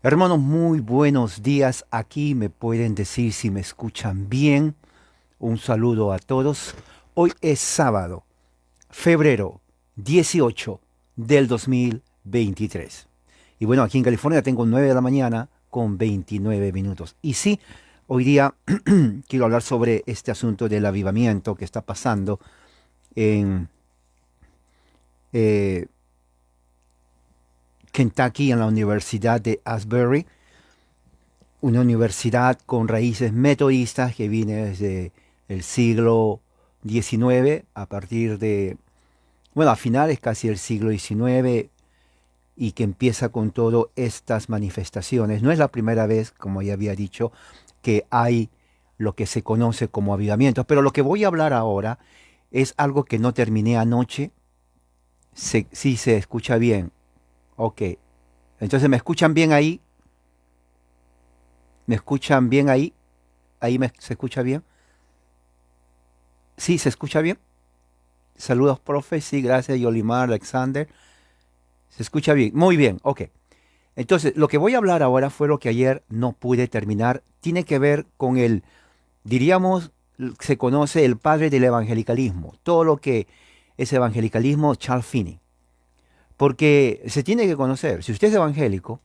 Hermanos, muy buenos días. Aquí me pueden decir si me escuchan bien. Un saludo a todos. Hoy es sábado, febrero 18 del 2023. Y bueno, aquí en California tengo 9 de la mañana con 29 minutos. Y sí, hoy día quiero hablar sobre este asunto del avivamiento que está pasando en eh, Kentucky, en la Universidad de Asbury, una universidad con raíces metodistas que viene desde el siglo XIX, a partir de, bueno, a finales casi del siglo XIX, y que empieza con todas estas manifestaciones. No es la primera vez, como ya había dicho, que hay lo que se conoce como avivamientos, pero lo que voy a hablar ahora es algo que no terminé anoche. Sí se escucha bien. Ok. Entonces, ¿me escuchan bien ahí? ¿Me escuchan bien ahí? ¿Se escucha bien? Sí, se escucha bien. Saludos, profe. Sí, gracias, Yolimar, Alexander. Se escucha bien. Muy bien, ok. Entonces, lo que voy a hablar ahora fue lo que ayer no pude terminar. Tiene que ver con el, diríamos, se conoce el padre del evangelicalismo. Todo lo que es evangelicalismo, Charles Finney. Porque se tiene que conocer. Si usted es evangélico,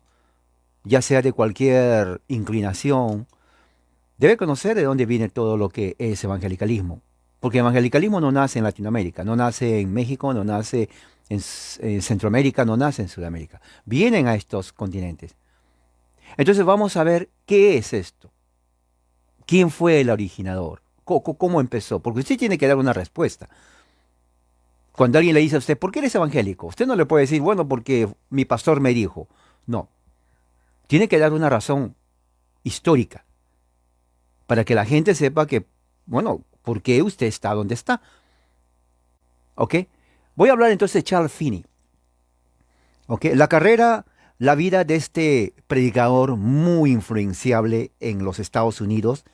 ya sea de cualquier inclinación, debe conocer de dónde viene todo lo que es evangelicalismo. Porque el evangelicalismo no nace en Latinoamérica, no nace en México, no nace en Centroamérica, no nace en Sudamérica. Vienen a estos continentes. Entonces vamos a ver qué es esto. ¿Quién fue el originador? ¿Cómo empezó? Porque usted tiene que dar una respuesta. Cuando alguien le dice a usted, ¿por qué eres evangélico? Usted no le puede decir, bueno, porque mi pastor me dijo. No, tiene que dar una razón histórica para que la gente sepa que, bueno, ¿por qué usted está donde está? ¿Ok? Voy a hablar entonces de Charles Finney. ¿Ok? La carrera, la vida de este predicador muy influenciable en los Estados Unidos,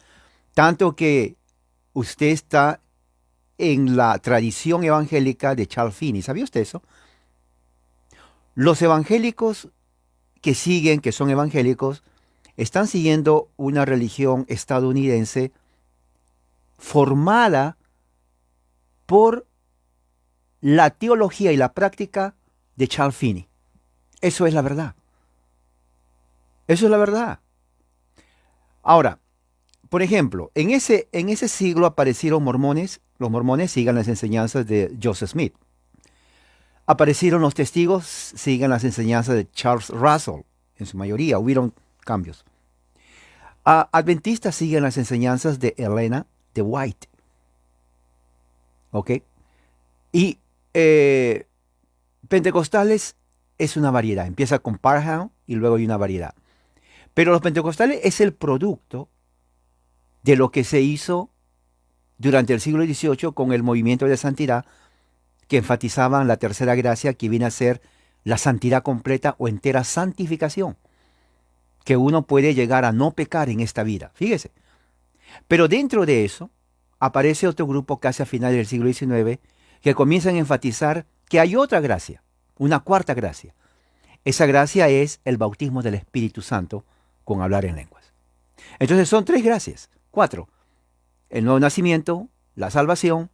tanto que usted está en la tradición evangélica de Charles Finney. ¿Sabía usted eso? Los evangélicos que siguen, que son evangélicos, están siguiendo una religión estadounidense formada por la teología y la práctica de Charles Finney. Eso es la verdad. Eso es la verdad. Ahora, por ejemplo, en ese siglo aparecieron mormones. Los mormones siguen las enseñanzas de Joseph Smith. Aparecieron los testigos, siguen las enseñanzas de Charles Russell. En su mayoría hubieron cambios. Adventistas siguen las enseñanzas de Elena de White. ¿Ok? Y eh, pentecostales es una variedad. Empieza con Parham y luego hay una variedad. Pero los pentecostales es el producto de lo que se hizo durante el siglo XVIII con el movimiento de santidad que enfatizaban la tercera gracia que viene a ser la santidad completa o entera santificación, que uno puede llegar a no pecar en esta vida. Fíjese. Pero dentro de eso aparece otro grupo casi a finales del siglo XIX que comienzan a enfatizar que hay otra gracia, una cuarta gracia. Esa gracia es el bautismo del Espíritu Santo con hablar en lenguas. Entonces son tres gracias, cuatro: el nuevo nacimiento, la salvación,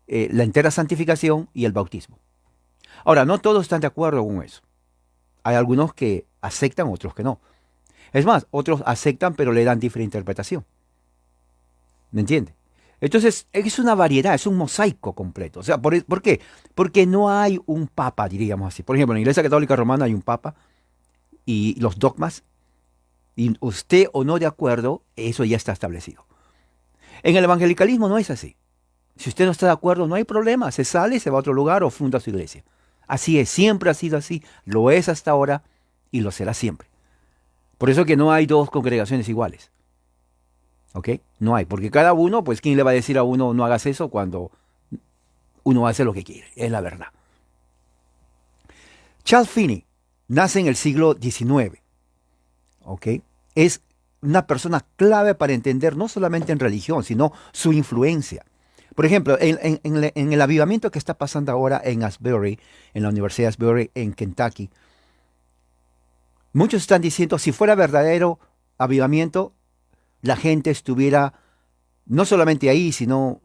la entera santificación y el bautismo. Ahora, no todos están de acuerdo con eso. Hay algunos que aceptan, otros que no. Es más, otros aceptan pero le dan diferente interpretación. ¿Me entiende? Entonces, es una variedad, es un mosaico completo. O sea, ¿por qué? Porque no hay un papa, diríamos así. Por ejemplo, en la Iglesia Católica Romana hay un papa y los dogmas, y usted o no de acuerdo, eso ya está establecido. En el evangelicalismo no es así. Si usted no está de acuerdo, no hay problema. Se sale, se va a otro lugar o funda su iglesia. Así es, siempre ha sido así. Lo es hasta ahora y lo será siempre. Por eso que no hay dos congregaciones iguales. ¿Ok? No hay. Porque cada uno, pues, ¿quién le va a decir a uno no hagas eso cuando uno hace lo que quiere? Es la verdad. Charles Finney nace en el siglo XIX. ¿Ok? Es una persona clave para entender no solamente en religión, sino su influencia. Por ejemplo, en el avivamiento que está pasando ahora en Asbury, en la Universidad de Asbury, en Kentucky, Muchos están diciendo, si fuera verdadero avivamiento, la gente estuviera no solamente ahí, sino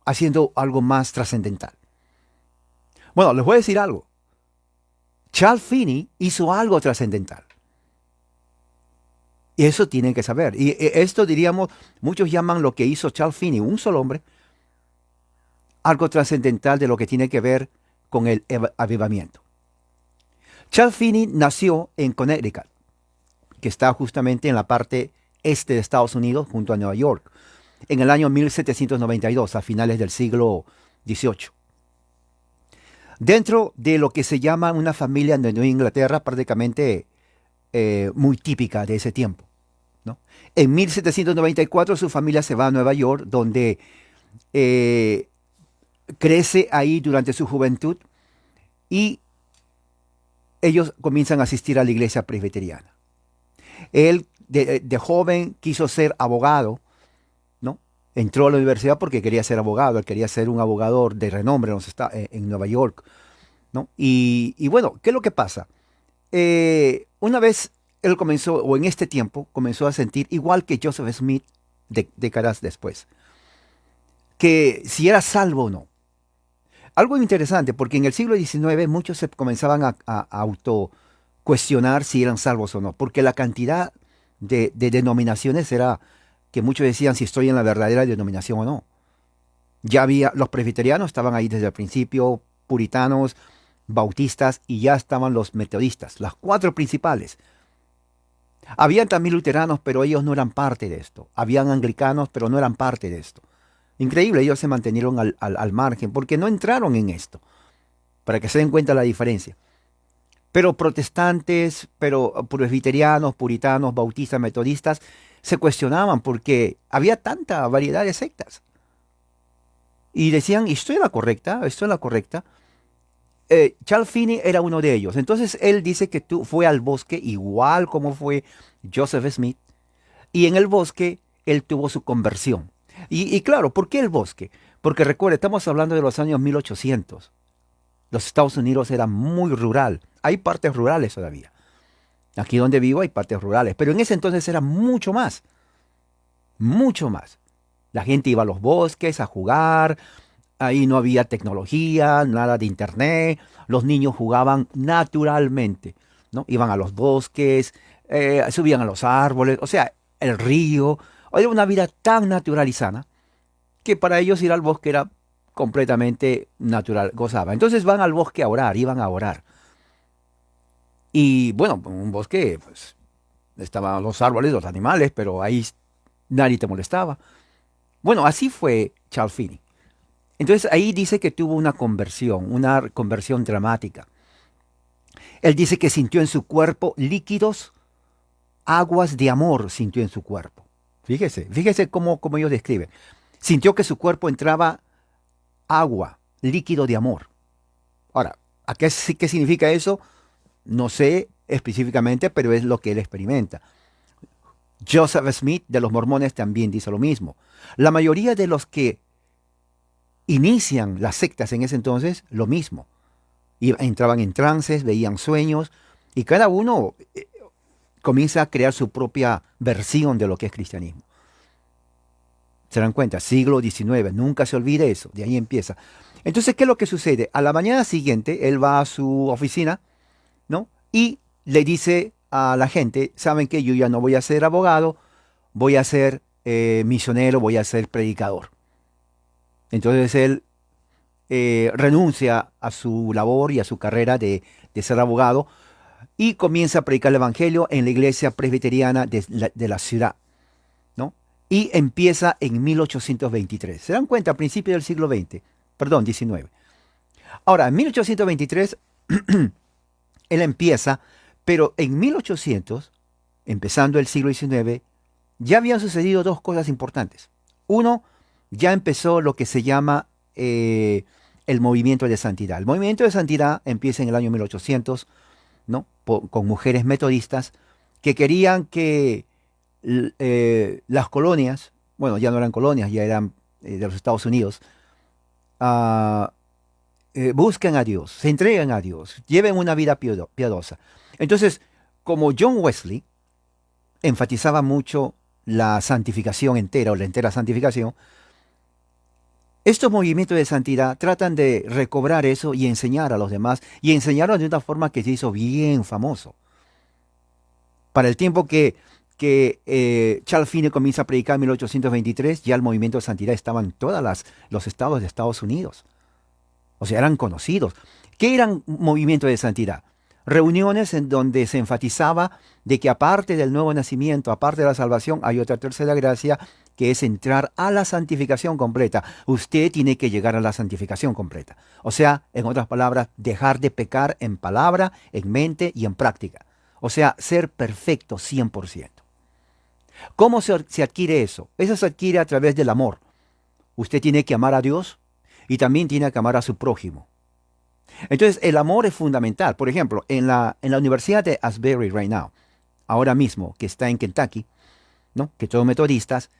haciendo algo más trascendental. Bueno, les voy a decir algo. Charles Finney hizo algo trascendental. Y eso tienen que saber. Y esto diríamos, muchos llaman lo que hizo Charles Finney, un solo hombre, algo trascendental de lo que tiene que ver con el avivamiento. Charles Finney nació en Connecticut, que está justamente en la parte este de Estados Unidos, junto a Nueva York, en el año 1792, a finales del siglo XVIII. Dentro de lo que se llama una familia de Nueva Inglaterra, prácticamente muy típica de ese tiempo, ¿no? En 1794 su familia se va a Nueva York, donde eh, crece ahí durante su juventud y ellos comienzan a asistir a la iglesia presbiteriana. Él de joven quiso ser abogado, ¿no? Entró a la universidad porque quería ser abogado, él quería ser un abogado de renombre en Nueva York, ¿no? Y bueno, ¿qué es lo que pasa? Una vez él comenzó, o en este tiempo, comenzó a sentir, igual que Joseph Smith décadas después, que si era salvo o no. Algo interesante, porque en el siglo XIX muchos se comenzaban a auto cuestionar si eran salvos o no, porque la cantidad de denominaciones era que muchos decían si estoy en la verdadera denominación o no. Ya había, los presbiterianos estaban ahí desde el principio, puritanos, bautistas y ya estaban los metodistas, las cuatro principales. Habían también luteranos, pero ellos no eran parte de esto. Habían anglicanos, pero no eran parte de esto. Increíble, ellos se mantenieron al margen porque no entraron en esto, para que se den cuenta la diferencia. Pero protestantes, pero presbiterianos, puritanos, bautistas, metodistas, se cuestionaban porque había tanta variedad de sectas. Y decían, ¿y esto es la correcta? ¿Esto es la correcta? Charles Finney era uno de ellos. Entonces él dice que fue al bosque igual como fue Joseph Smith. Y en el bosque él tuvo su conversión. Y claro, ¿por qué el bosque? Porque recuerda, estamos hablando de los años 1800. Los Estados Unidos era muy rural. Hay partes rurales todavía. Aquí donde vivo hay partes rurales. Pero en ese entonces era mucho más. Mucho más. La gente iba a los bosques a jugar. Ahí no había tecnología, nada de internet. Los niños jugaban naturalmente, ¿no? Iban a los bosques, subían a los árboles, o sea, el río. Era una vida tan natural y sana que para ellos ir al bosque era completamente natural, gozaba. Entonces van al bosque a orar, iban a orar. Y bueno, en un bosque, pues, estaban los árboles, los animales, pero ahí nadie te molestaba. Bueno, así fue Charles Finney. Entonces ahí dice que tuvo una conversión dramática. Él dice que sintió en su cuerpo líquidos, aguas de amor sintió en su cuerpo. Fíjese cómo ellos describen. Sintió que su cuerpo entraba agua, líquido de amor. Ahora, ¿qué significa eso? No sé específicamente, pero es lo que él experimenta. Joseph Smith de los mormones también dice lo mismo. La mayoría de los que inician las sectas en ese entonces, lo mismo. Entraban en trances, veían sueños, y cada uno comienza a crear su propia versión de lo que es cristianismo. ¿Se dan cuenta? Siglo XIX, nunca se olvide eso, de ahí empieza. Entonces, ¿qué es lo que sucede? A la mañana siguiente, él va a su oficina, ¿no? Y le dice a la gente, ¿saben qué? Yo ya no voy a ser abogado, voy a ser misionero, voy a ser predicador. Entonces él renuncia a su labor y a su carrera de ser abogado y comienza a predicar el evangelio en la iglesia presbiteriana de la ciudad, ¿no? Y empieza en 1823. ¿Se dan cuenta? A principios del siglo XX, perdón, XIX. Ahora, en 1823 él empieza, pero en 1800, empezando el siglo XIX, ya habían sucedido dos cosas importantes. Uno, ya empezó lo que se llama el movimiento de santidad. El movimiento de santidad empieza en el año 1800, ¿no? Con mujeres metodistas que querían que las colonias, bueno, ya no eran colonias, ya eran de los Estados Unidos, ah, busquen a Dios, se entreguen a Dios, lleven una vida piadosa. Entonces, como John Wesley enfatizaba mucho la santificación entera o la entera santificación, estos movimientos de santidad tratan de recobrar eso y enseñar a los demás y enseñarlo de una forma que se hizo bien famoso. Para el tiempo que Charles Finney comienza a predicar en 1823, ya el movimiento de santidad estaba en todos los estados de Estados Unidos. O sea, eran conocidos. ¿Qué eran movimientos de santidad? Reuniones en donde se enfatizaba de que aparte del nuevo nacimiento, aparte de la salvación, hay otra tercera gracia que es entrar a la santificación completa. Usted tiene que llegar a la santificación completa. O sea, en otras palabras, dejar de pecar en palabra, en mente y en práctica. O sea, ser perfecto 100%. ¿Cómo se adquiere eso? Eso se adquiere a través del amor. Usted tiene que amar a Dios y también tiene que amar a su prójimo. Entonces, el amor es fundamental. Por ejemplo, en la Universidad de Asbury right now, ahora mismo, que está en Kentucky, ¿no? Que todos metodistas,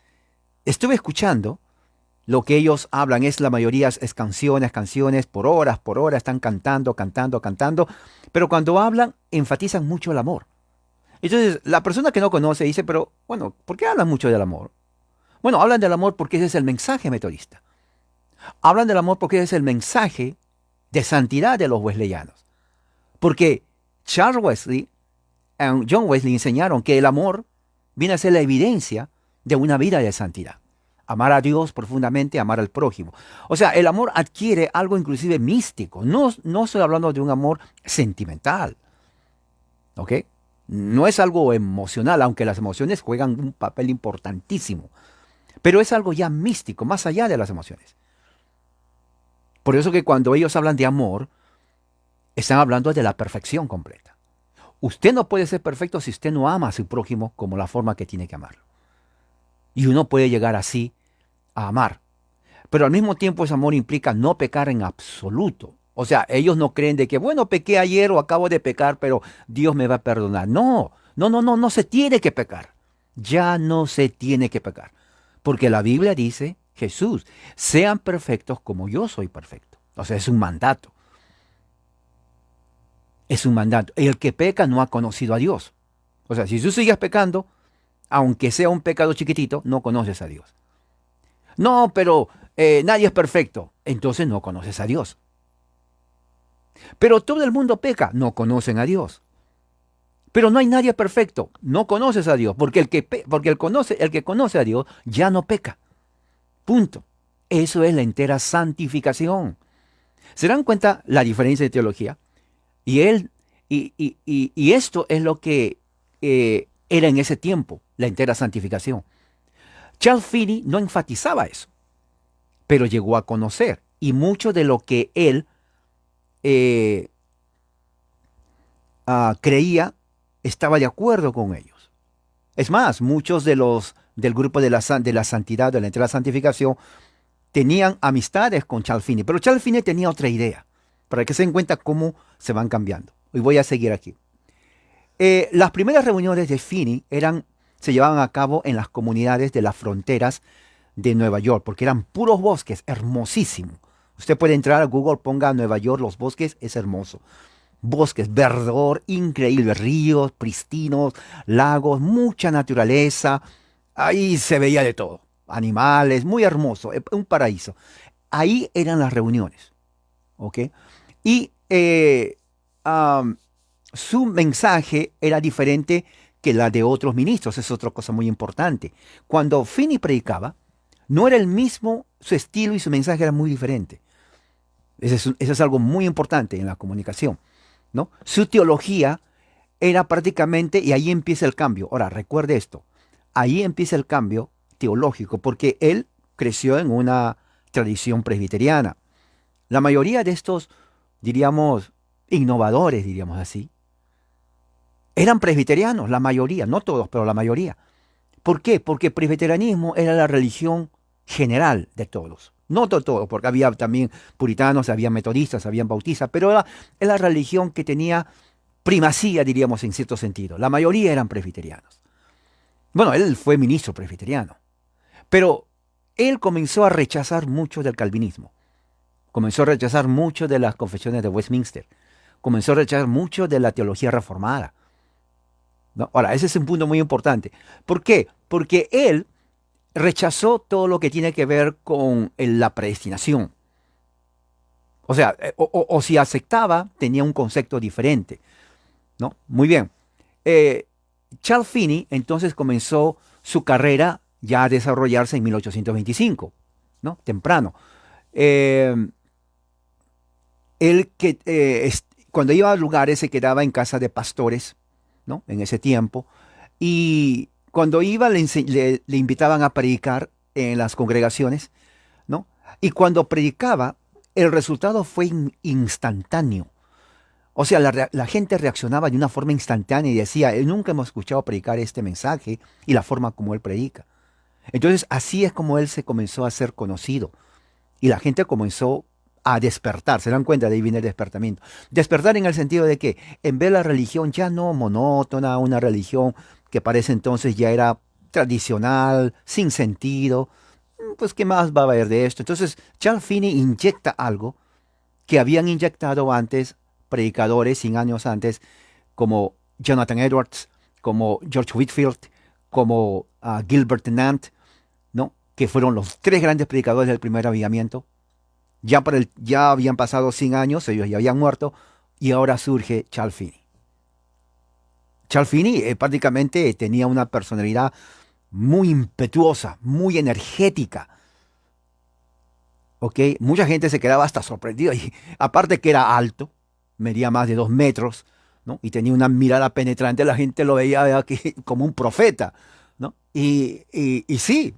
estuve escuchando lo que ellos hablan, la mayoría es canciones, por horas, están cantando, pero cuando hablan, enfatizan mucho el amor. Entonces, la persona que no conoce dice, pero, bueno, ¿por qué hablan mucho del amor? Bueno, hablan del amor porque ese es el mensaje metodista. Hablan del amor porque ese es el mensaje de santidad de los wesleyanos. Porque Charles Wesley y John Wesley enseñaron que el amor viene a ser la evidencia de una vida de santidad. Amar a Dios profundamente, amar al prójimo. O sea, el amor adquiere algo inclusive místico. No estoy hablando de un amor sentimental. ¿Ok? No es algo emocional, aunque las emociones juegan un papel importantísimo. Pero es algo ya místico, más allá de las emociones. Por eso que cuando ellos hablan de amor, están hablando de la perfección completa. Usted no puede ser perfecto si usted no ama a su prójimo como la forma que tiene que amarlo. Y uno puede llegar así a amar. Pero al mismo tiempo ese amor implica no pecar en absoluto. O sea, ellos no creen de que, bueno, pequé ayer o acabo de pecar, pero Dios me va a perdonar. No se tiene que pecar. Ya no se tiene que pecar. Porque la Biblia dice, Jesús, sean perfectos como yo soy perfecto. O sea, es un mandato. Es un mandato. El que peca no ha conocido a Dios. O sea, si tú sigues pecando, aunque sea un pecado chiquitito, no conoces a Dios. No, pero nadie es perfecto. Entonces no conoces a Dios. Pero todo el mundo peca, no conocen a Dios. Pero no hay nadie perfecto, no conoces a Dios, porque el que conoce a Dios ya no peca. Punto. Eso es la entera santificación. ¿Se dan cuenta la diferencia de teología? Y esto es lo que era en ese tiempo, la entera santificación. Charles Finney no enfatizaba eso, pero llegó a conocer. Y mucho de lo que él creía estaba de acuerdo con ellos. Es más, muchos del grupo de la santidad, de la entera santificación, tenían amistades con Charles Finney, pero Charles Finney tenía otra idea, para que se den cuenta cómo se van cambiando. Y voy a seguir aquí. Las primeras reuniones de Finney se llevaban a cabo en las comunidades de las fronteras de Nueva York, porque eran puros bosques, hermosísimo. Usted puede entrar a Google, ponga Nueva York, los bosques, es hermoso. Bosques, verdor, increíble, ríos pristinos, lagos, mucha naturaleza. Ahí se veía de todo. Animales, muy hermoso, un paraíso. Ahí eran las reuniones. ¿Ok? Y su mensaje era diferente que la de otros ministros. Es otra cosa muy importante. Cuando Finney predicaba, no era el mismo, su estilo y su mensaje era muy diferente. Eso es algo muy importante en la comunicación, ¿no? Su teología era prácticamente, y ahí empieza el cambio. Ahora, recuerde esto, ahí empieza el cambio teológico, porque él creció en una tradición presbiteriana. La mayoría de estos, diríamos, innovadores, diríamos así, eran presbiterianos, la mayoría, no todos, pero la mayoría. ¿Por qué? Porque el presbiterianismo era la religión general de todos. No de todos, porque había también puritanos, había metodistas, había bautistas, pero era la religión que tenía primacía, diríamos, en cierto sentido. La mayoría eran presbiterianos. Bueno, él fue ministro presbiteriano, pero él comenzó a rechazar mucho del calvinismo. Comenzó a rechazar mucho de las confesiones de Westminster. Comenzó a rechazar mucho de la teología reformada. ¿no? Ahora, ese es un punto muy importante. ¿Por qué? Porque él rechazó todo lo que tiene que ver con la predestinación. O sea, o si aceptaba, tenía un concepto diferente, ¿no? Muy bien. Eh, Charles Finney entonces comenzó su carrera ya a desarrollarse en 1825, ¿no? Temprano. Eh, él cuando iba a lugares se quedaba en casa de pastores, ¿no? En ese tiempo. Y cuando iba le invitaban a predicar en las congregaciones, ¿no? Y cuando predicaba, el resultado fue instantáneo. O sea, la gente reaccionaba de una forma instantánea y decía, nunca hemos escuchado predicar este mensaje y la forma como él predica. Entonces, así es como él se comenzó a ser conocido. Y la gente comenzó a despertar. ¿Se dan cuenta? De ahí viene el despertamiento. Despertar en el sentido de que en vez de la religión ya no monótona, una religión que parece entonces ya era tradicional, sin sentido, pues ¿qué más va a haber de esto? Entonces, Charles Finney inyecta algo que habían inyectado antes predicadores 100 años antes, como Jonathan Edwards, como George Whitefield, como Gilbert Nant, ¿no? Que fueron los tres grandes predicadores del primer avivamiento. Ya habían pasado 100 años, ellos ya habían muerto, y ahora surge Charles Finney. Charles Finney prácticamente tenía una personalidad muy impetuosa, muy energética, ¿ok? Mucha gente se quedaba hasta sorprendida, y aparte que era alto, medía más de 2 metros, ¿no? Y tenía una mirada penetrante, la gente lo veía aquí como un profeta, ¿no? Y sí,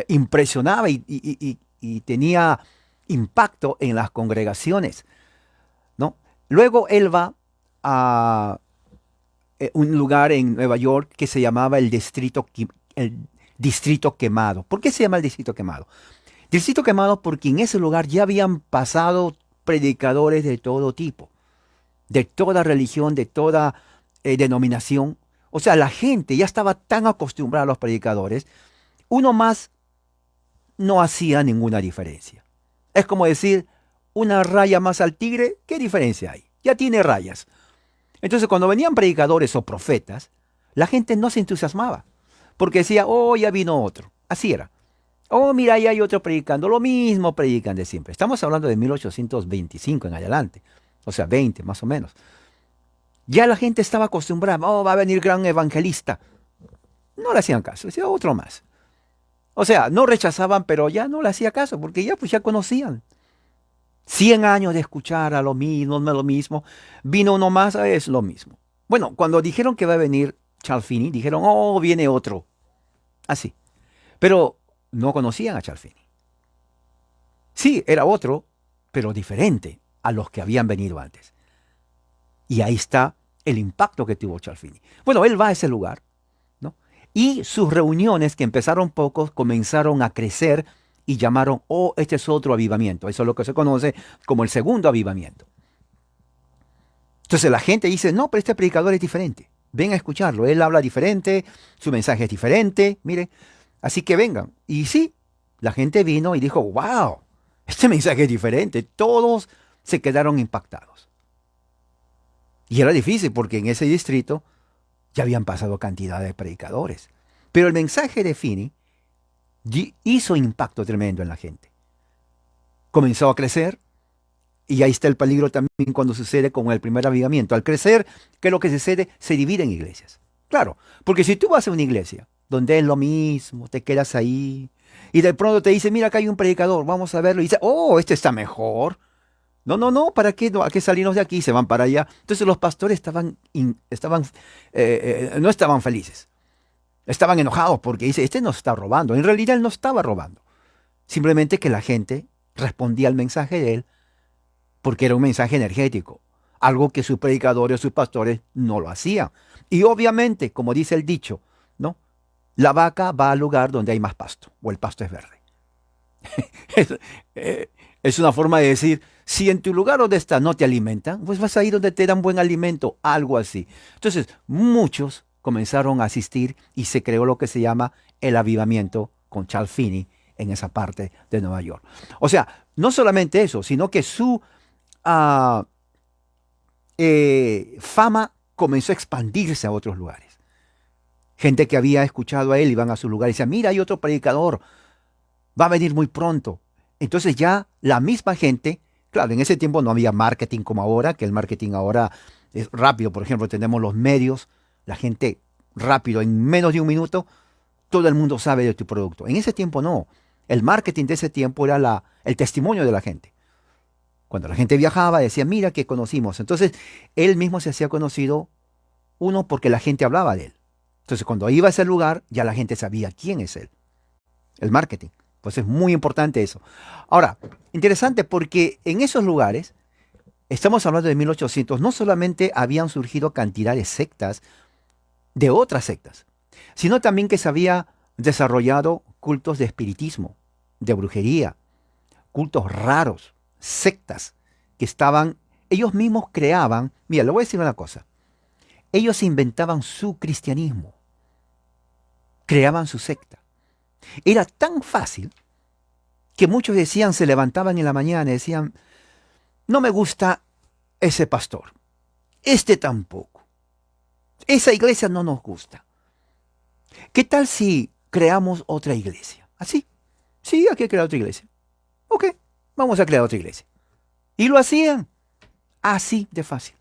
impresionaba y tenía impacto en las congregaciones, ¿no? Luego él va a un lugar en Nueva York que se llamaba el Distrito Quemado. ¿Por qué se llama el Distrito Quemado? Distrito Quemado porque en ese lugar ya habían pasado predicadores de todo tipo, de toda religión, de toda denominación. O sea, la gente ya estaba tan acostumbrada a los predicadores, uno más no hacía ninguna diferencia. Es como decir, una raya más al tigre, ¿qué diferencia hay? Ya tiene rayas. Entonces, cuando venían predicadores o profetas, la gente no se entusiasmaba, porque decía, oh, ya vino otro. Así era. Oh, mira, ahí hay otro predicando, lo mismo predican de siempre. Estamos hablando de 1825 en adelante, o sea, 20 más o menos. Ya la gente estaba acostumbrada, oh, va a venir gran evangelista. No le hacían caso, decía otro más. O sea, no rechazaban, pero ya no le hacía caso, porque ya pues ya conocían. 100 años de escuchar a lo mismo, no lo mismo. Vino uno más, es lo mismo. Bueno, cuando dijeron que va a venir Charles Finney, dijeron, oh, viene otro. Así. Pero no conocían a Charles Finney. Sí, era otro, pero diferente a los que habían venido antes. Y ahí está el impacto que tuvo Charles Finney. Bueno, él va a ese lugar, ¿no? Y sus reuniones, que empezaron pocos, comenzaron a crecer y llamaron, oh, este es otro avivamiento. Eso es lo que se conoce como el segundo avivamiento. Entonces la gente dice, no, pero este predicador es diferente. Ven a escucharlo. Él habla diferente, su mensaje es diferente, mire. Así que vengan. Y sí, la gente vino y dijo, wow, este mensaje es diferente. Todos se quedaron impactados. Y era difícil porque en ese distrito ya habían pasado cantidad de predicadores. Pero el mensaje de Finney hizo impacto tremendo en la gente. Comenzó a crecer y ahí está el peligro también cuando sucede con el primer avivamiento. Al crecer, ¿qué es lo que sucede? Se divide en iglesias. Claro, porque si tú vas a una iglesia donde es lo mismo, te quedas ahí y de pronto te dice, mira, acá hay un predicador, vamos a verlo y dice, oh, este está mejor. No, no, no, ¿para qué, no, ¿a qué salirnos de aquí? Se van para allá. Entonces los pastores no estaban felices. Estaban enojados porque dice, este nos está robando. En realidad él no estaba robando. Simplemente que la gente respondía al mensaje de él porque era un mensaje energético. Algo que sus predicadores o sus pastores no lo hacían. Y obviamente, como dice el dicho, ¿no? La vaca va al lugar donde hay más pasto, o el pasto es verde. es, es una forma de decir, si en tu lugar donde estás no te alimentan, pues vas a ir donde te dan buen alimento, algo así. Entonces, muchos comenzaron a asistir y se creó lo que se llama el avivamiento con Charles Finney en esa parte de Nueva York. O sea, no solamente eso, sino que su fama comenzó a expandirse a otros lugares. Gente que había escuchado a él iban a su lugar y decían, mira, hay otro predicador, va a venir muy pronto. Entonces ya la misma gente, claro, en ese tiempo no había marketing como ahora, que el marketing ahora es rápido. Por ejemplo, tenemos los medios, la gente rápido, en menos de un minuto, todo el mundo sabe de tu producto. En ese tiempo no. El marketing de ese tiempo era el testimonio de la gente. Cuando la gente viajaba, decía, mira que conocimos. Entonces, él mismo se hacía conocido, uno, porque la gente hablaba de él. Entonces, cuando iba a ese lugar, ya la gente sabía quién es él. El marketing. Pues es muy importante eso. Ahora, interesante porque en esos lugares, estamos hablando de 1800, no solamente habían surgido cantidad de sectas, de otras sectas, sino también que se había desarrollado cultos de espiritismo, de brujería, cultos raros, sectas que estaban, ellos mismos creaban, mira, le voy a decir una cosa, ellos inventaban su cristianismo, creaban su secta. Era tan fácil que muchos decían, se levantaban en la mañana y decían, no me gusta ese pastor, este tampoco, esa iglesia no nos gusta. ¿Qué tal si creamos otra iglesia? ¿Así? Sí, hay que crear otra iglesia. Ok, vamos a crear otra iglesia. Y lo hacían así de fácil.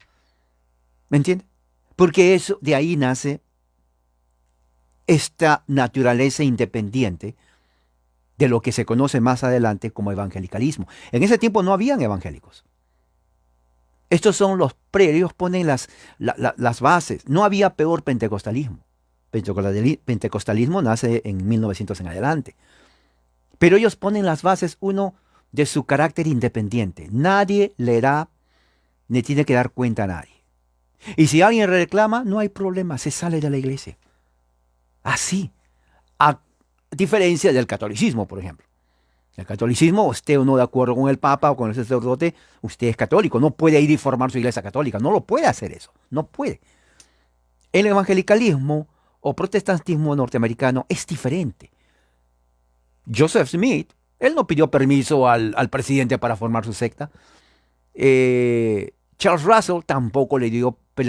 ¿Me entiendes? Porque eso, de ahí nace esta naturaleza independiente de lo que se conoce más adelante como evangelicalismo. En ese tiempo no habían evangélicos. Estos son los ellos ponen las bases. No había peor pentecostalismo. Pentecostalismo nace en 1900 en adelante. Pero ellos ponen las bases, uno, de su carácter independiente. Nadie le da ni tiene que dar cuenta a nadie. Y si alguien reclama, no hay problema, se sale de la iglesia. Así. A diferencia del catolicismo, por ejemplo. El catolicismo, usted o no de acuerdo con el Papa o con el sacerdote, usted es católico. No puede ir y formar su iglesia católica. No lo puede hacer eso. No puede. El evangelicalismo o protestantismo norteamericano es diferente. Joseph Smith, él no pidió permiso al presidente para formar su secta. Charles Russell tampoco le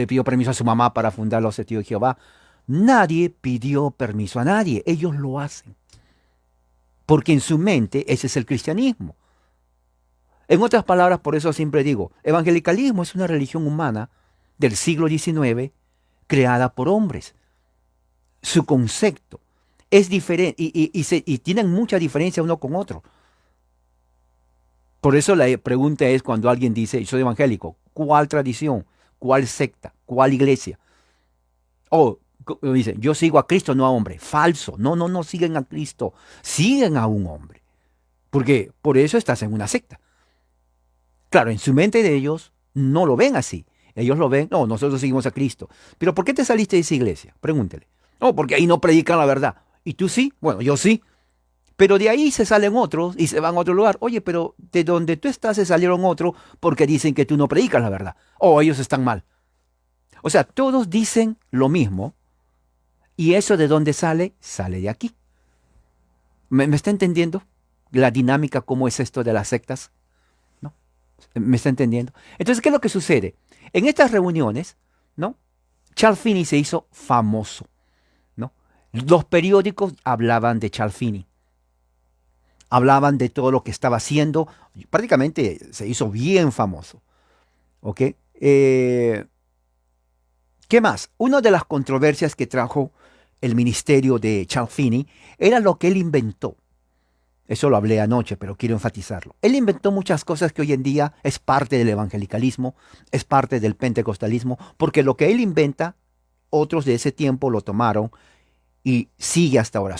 pidió permiso a su mamá para fundar los Testigos de Jehová. Nadie pidió permiso a nadie. Ellos lo hacen. Porque en su mente ese es el cristianismo. En otras palabras, por eso siempre digo, evangelicalismo es una religión humana del siglo XIX creada por hombres. Su concepto es diferente y tienen mucha diferencia uno con otro. Por eso la pregunta es cuando alguien dice, yo soy evangélico, ¿cuál tradición? ¿Cuál secta? ¿Cuál iglesia? O dice, yo sigo a Cristo, no a hombre. Falso. No siguen a Cristo. Siguen a un hombre. Porque por eso estás en una secta. Claro, en su mente de ellos no lo ven así. Ellos lo ven, no, nosotros seguimos a Cristo. Pero ¿por qué te saliste de esa iglesia? Pregúntele. No, porque ahí no predican la verdad. ¿Y tú sí? Bueno, yo sí. Pero de ahí se salen otros y se van a otro lugar. Oye, pero de donde tú estás se salieron otros porque dicen que tú no predicas la verdad. O ellos están mal. O sea, todos dicen lo mismo y eso de dónde sale, sale de aquí. ¿Me está entendiendo la dinámica, cómo es esto de las sectas? ¿No? ¿Me está entendiendo? Entonces, ¿qué es lo que sucede? En estas reuniones, ¿no? Charles Finney se hizo famoso, ¿no? Los periódicos hablaban de Charles Finney. Hablaban de todo lo que estaba haciendo. Prácticamente se hizo bien famoso. ¿Ok? ¿Qué más? Una de las controversias que trajo el ministerio de Charles Finney era lo que él inventó. Eso lo hablé anoche, pero quiero enfatizarlo. Él inventó muchas cosas que hoy en día es parte del evangelicalismo, es parte del pentecostalismo, porque lo que él inventa, otros de ese tiempo lo tomaron y sigue hasta ahora.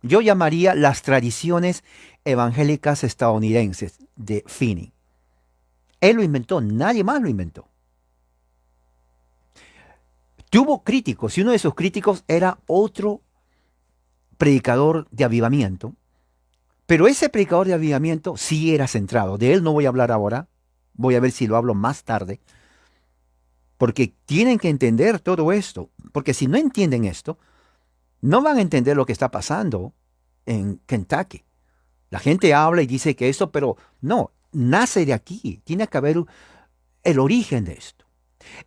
Yo llamaría las tradiciones evangélicas estadounidenses de Finney. Él lo inventó, nadie más lo inventó. Tuvo críticos y uno de sus críticos era otro predicador de avivamiento, pero ese predicador de avivamiento sí era centrado. De él no voy a hablar ahora, voy a ver si lo hablo más tarde, porque tienen que entender todo esto, porque si no entienden esto, no van a entender lo que está pasando en Kentucky. La gente habla y dice que esto, pero no, nace de aquí, tiene que haber el origen de esto.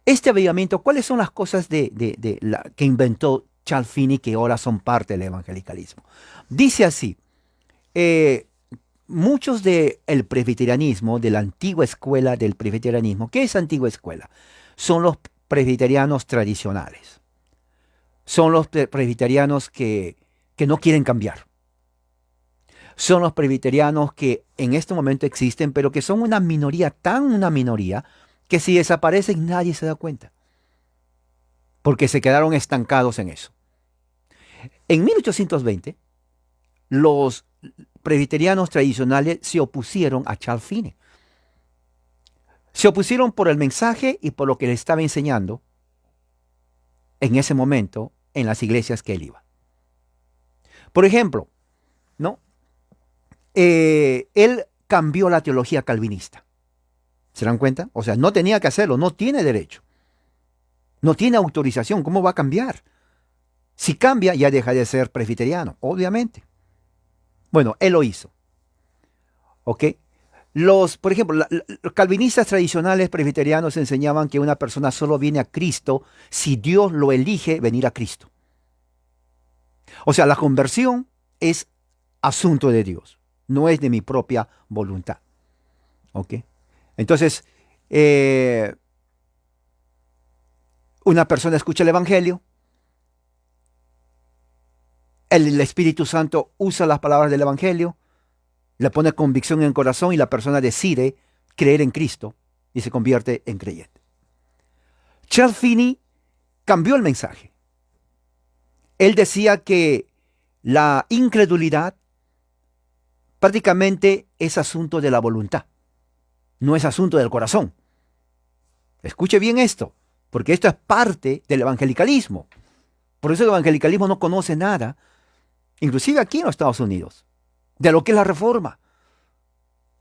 Este avivamiento, ¿cuáles son las cosas que inventó Charles Finney que ahora son parte del evangelicalismo? Dice así, eh, muchos del presbiterianismo, de la antigua escuela del presbiterianismo, ¿qué es antigua escuela? Son los presbiterianos tradicionales. Son los presbiterianos que no quieren cambiar. Son los presbiterianos que en este momento existen, pero que son una minoría, tan una minoría, que si desaparecen nadie se da cuenta. Porque se quedaron estancados en eso. En 1820, los presbiterianos tradicionales se opusieron a Charles Finney. Se opusieron por el mensaje y por lo que le estaba enseñando en ese momento en las iglesias que él iba. Por ejemplo, ¿no? Él cambió la teología calvinista. ¿Se dan cuenta? O sea, no tenía que hacerlo, no tiene derecho. No tiene autorización, ¿cómo va a cambiar? Si cambia, ya deja de ser presbiteriano, obviamente. Bueno, él lo hizo. ¿Ok? Por ejemplo, los calvinistas tradicionales presbiterianos enseñaban que una persona solo viene a Cristo si Dios lo elige venir a Cristo. O sea, la conversión es asunto de Dios, no es de mi propia voluntad. ¿Ok? Entonces, una persona escucha el Evangelio, el Espíritu Santo usa las palabras del Evangelio, le pone convicción en el corazón y la persona decide creer en Cristo y se convierte en creyente. Charles Finney cambió el mensaje. Él decía que la incredulidad prácticamente es asunto de la voluntad, no es asunto del corazón. Escuche bien esto, porque esto es parte del evangelicalismo. Por eso el evangelicalismo no conoce nada, inclusive aquí en los Estados Unidos, de lo que es la reforma.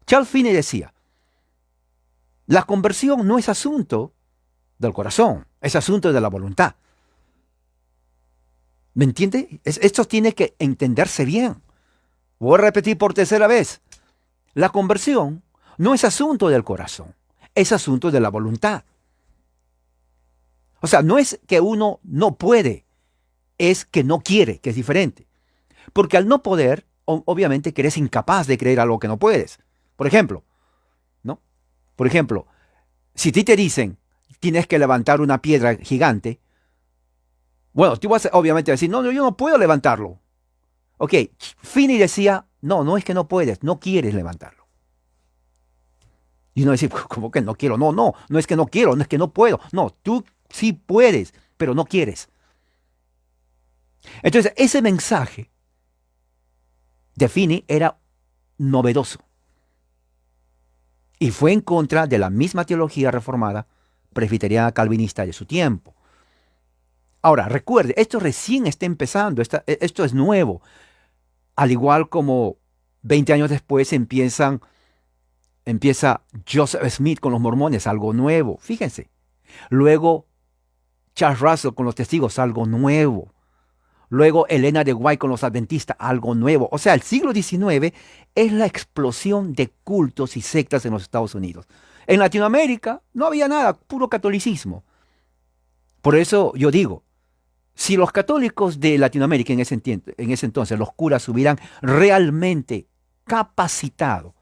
Charles Finney decía, la conversión no es asunto del corazón, es asunto de la voluntad. ¿Me entiende? Esto tiene que entenderse bien. Voy a repetir por tercera vez. La conversión no es asunto del corazón, es asunto de la voluntad. O sea, no es que uno no puede, es que no quiere, que es diferente. Porque al no poder, obviamente que eres incapaz de creer algo que no puedes. Por ejemplo, ¿no? Por ejemplo, si a ti te dicen, tienes que levantar una piedra gigante, bueno, tú vas obviamente a decir, no, yo no puedo levantarlo. Ok, Finney decía, no es que no puedes, no quieres levantarlo. Y uno dice, ¿cómo que no quiero? No es que no quiero, no es que no puedo. No, tú sí puedes, pero no quieres. Entonces, ese mensaje de Finney era novedoso. Y fue en contra de la misma teología reformada presbiteriana calvinista de su tiempo. Ahora, recuerde, esto recién está empezando, esto es nuevo. Al igual como 20 años después empieza Joseph Smith con los mormones, algo nuevo, fíjense. Luego Charles Russell con los testigos, algo nuevo. Luego Elena de White con los adventistas, algo nuevo. O sea, el siglo XIX es la explosión de cultos y sectas en los Estados Unidos. En Latinoamérica no había nada, puro catolicismo. Por eso yo digo, si los católicos de Latinoamérica en ese entonces, los curas hubieran realmente capacitado,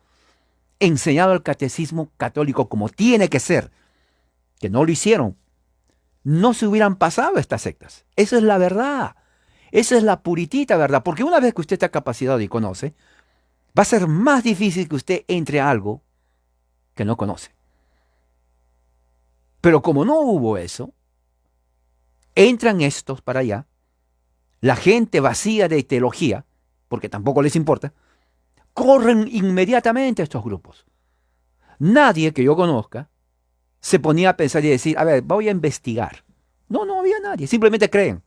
enseñado el catecismo católico como tiene que ser, que no lo hicieron, no se hubieran pasado estas sectas. Esa es la verdad. Esa es la puritita verdad. Porque una vez que usted está capacitado y conoce, va a ser más difícil que usted entre a algo que no conoce. Pero como no hubo eso, entran estos para allá, la gente vacía de teología, porque tampoco les importa, corren inmediatamente a estos grupos. Nadie que yo conozca se ponía a pensar y decir, a ver, voy a investigar. No había nadie, simplemente creen.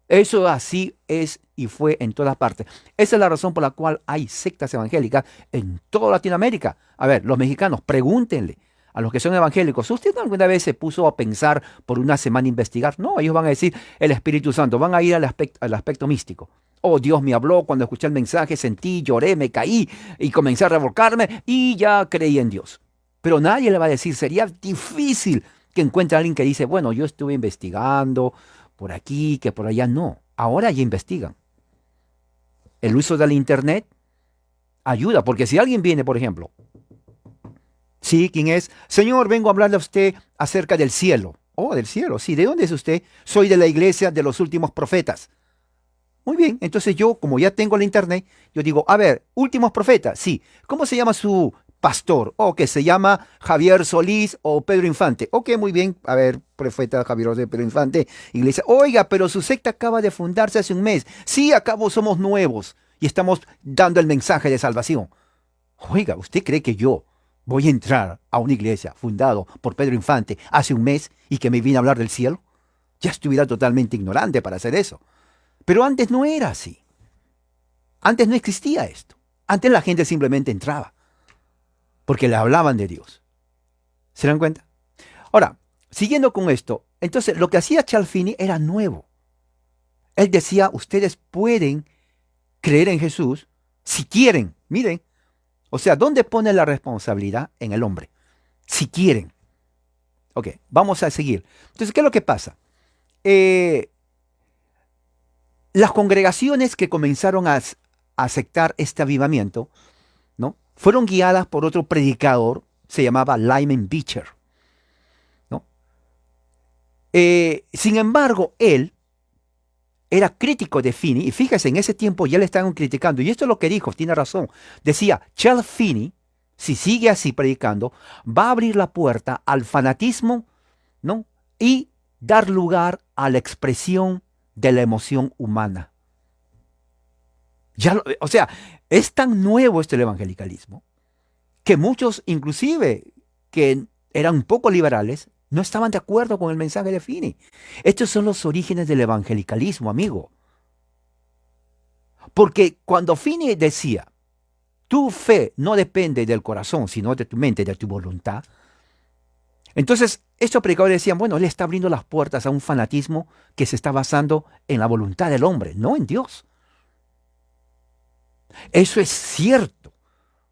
Eso así es y fue en todas partes. Esa es la razón por la cual hay sectas evangélicas en toda Latinoamérica. A ver, los mexicanos, pregúntenle a los que son evangélicos, ¿usted alguna vez se puso a pensar por una semana a investigar? No, ellos van a decir el Espíritu Santo, van a ir al aspecto místico. Oh, Dios me habló, cuando escuché el mensaje sentí, lloré, me caí y comencé a revolcarme y ya creí en Dios. Pero nadie le va a decir, sería difícil que encuentra a alguien que dice, bueno, yo estuve investigando por aquí, que por allá. No, ahora ya investigan. El uso del internet ayuda, porque si alguien viene, por ejemplo, sí, ¿quién es? Señor, vengo a hablarle a usted acerca del cielo. Oh, del cielo, sí, ¿de dónde es usted? Soy de la iglesia de los últimos profetas. Muy bien, entonces yo, como ya tengo el internet, yo digo, a ver, últimos profetas, sí. ¿Cómo se llama su pastor? O que se llama Javier Solís o Pedro Infante. Ok, muy bien, a ver, profeta Javier Solís, Pedro Infante, iglesia. Oiga, pero su secta acaba de fundarse hace un mes. Sí, acabo, somos nuevos y estamos dando el mensaje de salvación. Oiga, ¿usted cree que yo voy a entrar a una iglesia fundado por Pedro Infante hace un mes y que me vine a hablar del cielo? Ya estuviera totalmente ignorante para hacer eso. Pero antes no era así. Antes no existía esto. Antes la gente simplemente entraba porque le hablaban de Dios. ¿Se dan cuenta? Ahora, siguiendo con esto, entonces lo que hacía Charles Finney era nuevo. Él decía, ustedes pueden creer en Jesús si quieren. Miren, o sea, ¿dónde pone la responsabilidad? En el hombre. Si quieren. Ok, vamos a seguir. Entonces, ¿qué es lo que pasa? Las congregaciones que comenzaron a aceptar este avivamiento, ¿no? Fueron guiadas por otro predicador, se llamaba Lyman Beecher, ¿no? Sin embargo, él era crítico de Finney, y fíjese, en ese tiempo ya le estaban criticando, y esto es lo que dijo, tiene razón. Decía, Charles Finney, si sigue así predicando, va a abrir la puerta al fanatismo, ¿no? Y dar lugar a la expresión de la emoción humana. O sea, es tan nuevo el evangelicalismo que muchos, inclusive, que eran un poco liberales, no estaban de acuerdo con el mensaje de Finney. Estos son los orígenes del evangelicalismo, amigo. Porque cuando Finney decía, tu fe no depende del corazón, sino de tu mente, de tu voluntad, entonces estos predicadores decían, bueno, él está abriendo las puertas a un fanatismo que se está basando en la voluntad del hombre, no en Dios. Eso es cierto,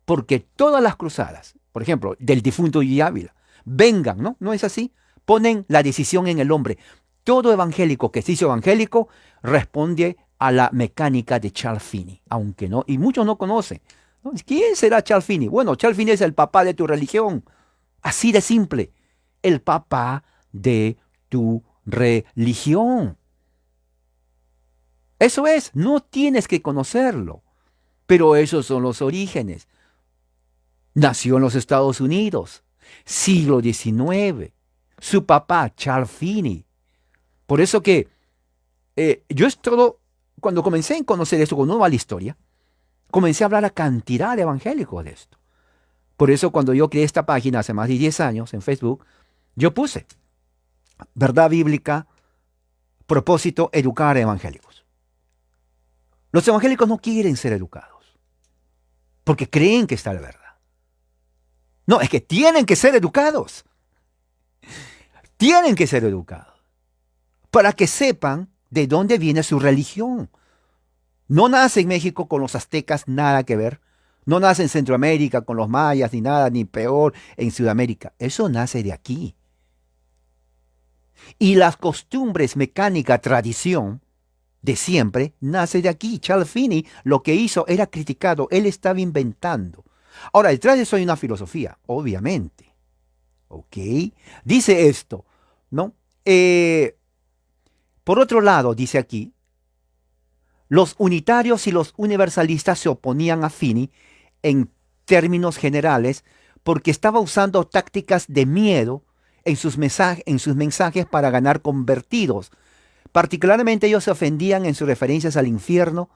porque todas las cruzadas, por ejemplo, del difunto Guy Ávila, vengan, ¿no? ¿No es así? Ponen la decisión en el hombre. Todo evangélico que se hizo evangélico responde a la mecánica de Charles Finney, aunque no, y muchos no conocen, ¿no? ¿Quién será Charles Finney? Bueno, Charles Finney es el papá de tu religión, así de simple, el papá de tu religión. Eso es, no tienes que conocerlo. Pero esos son los orígenes. Nació en los Estados Unidos, siglo XIX. Su papá, Charles Finney. Por eso que yo cuando comencé a conocer esto, cuando uno va a la historia, comencé a hablar a cantidad de evangélicos de esto. Por eso cuando yo creé esta página hace más de 10 años en Facebook, yo puse verdad bíblica, propósito, educar a evangélicos. Los evangélicos no quieren ser educados, porque creen que está la verdad. No, es que tienen que ser educados. Tienen que ser educados para que sepan de dónde viene su religión. No nace en México con los aztecas, nada que ver. No nace en Centroamérica con los mayas, ni nada, ni peor en Sudamérica. Eso nace de aquí. Y las costumbres, mecánica, tradición de siempre, nace de aquí. Charles Finney lo que hizo era criticado. Él estaba inventando. Ahora, detrás de eso hay una filosofía, obviamente. ¿Ok? Dice esto, ¿no? Por otro lado, dice aquí, los unitarios y los universalistas se oponían a Finney en términos generales porque estaba usando tácticas de miedo en sus mensajes para ganar convertidos. Particularmente ellos se ofendían en sus referencias al infierno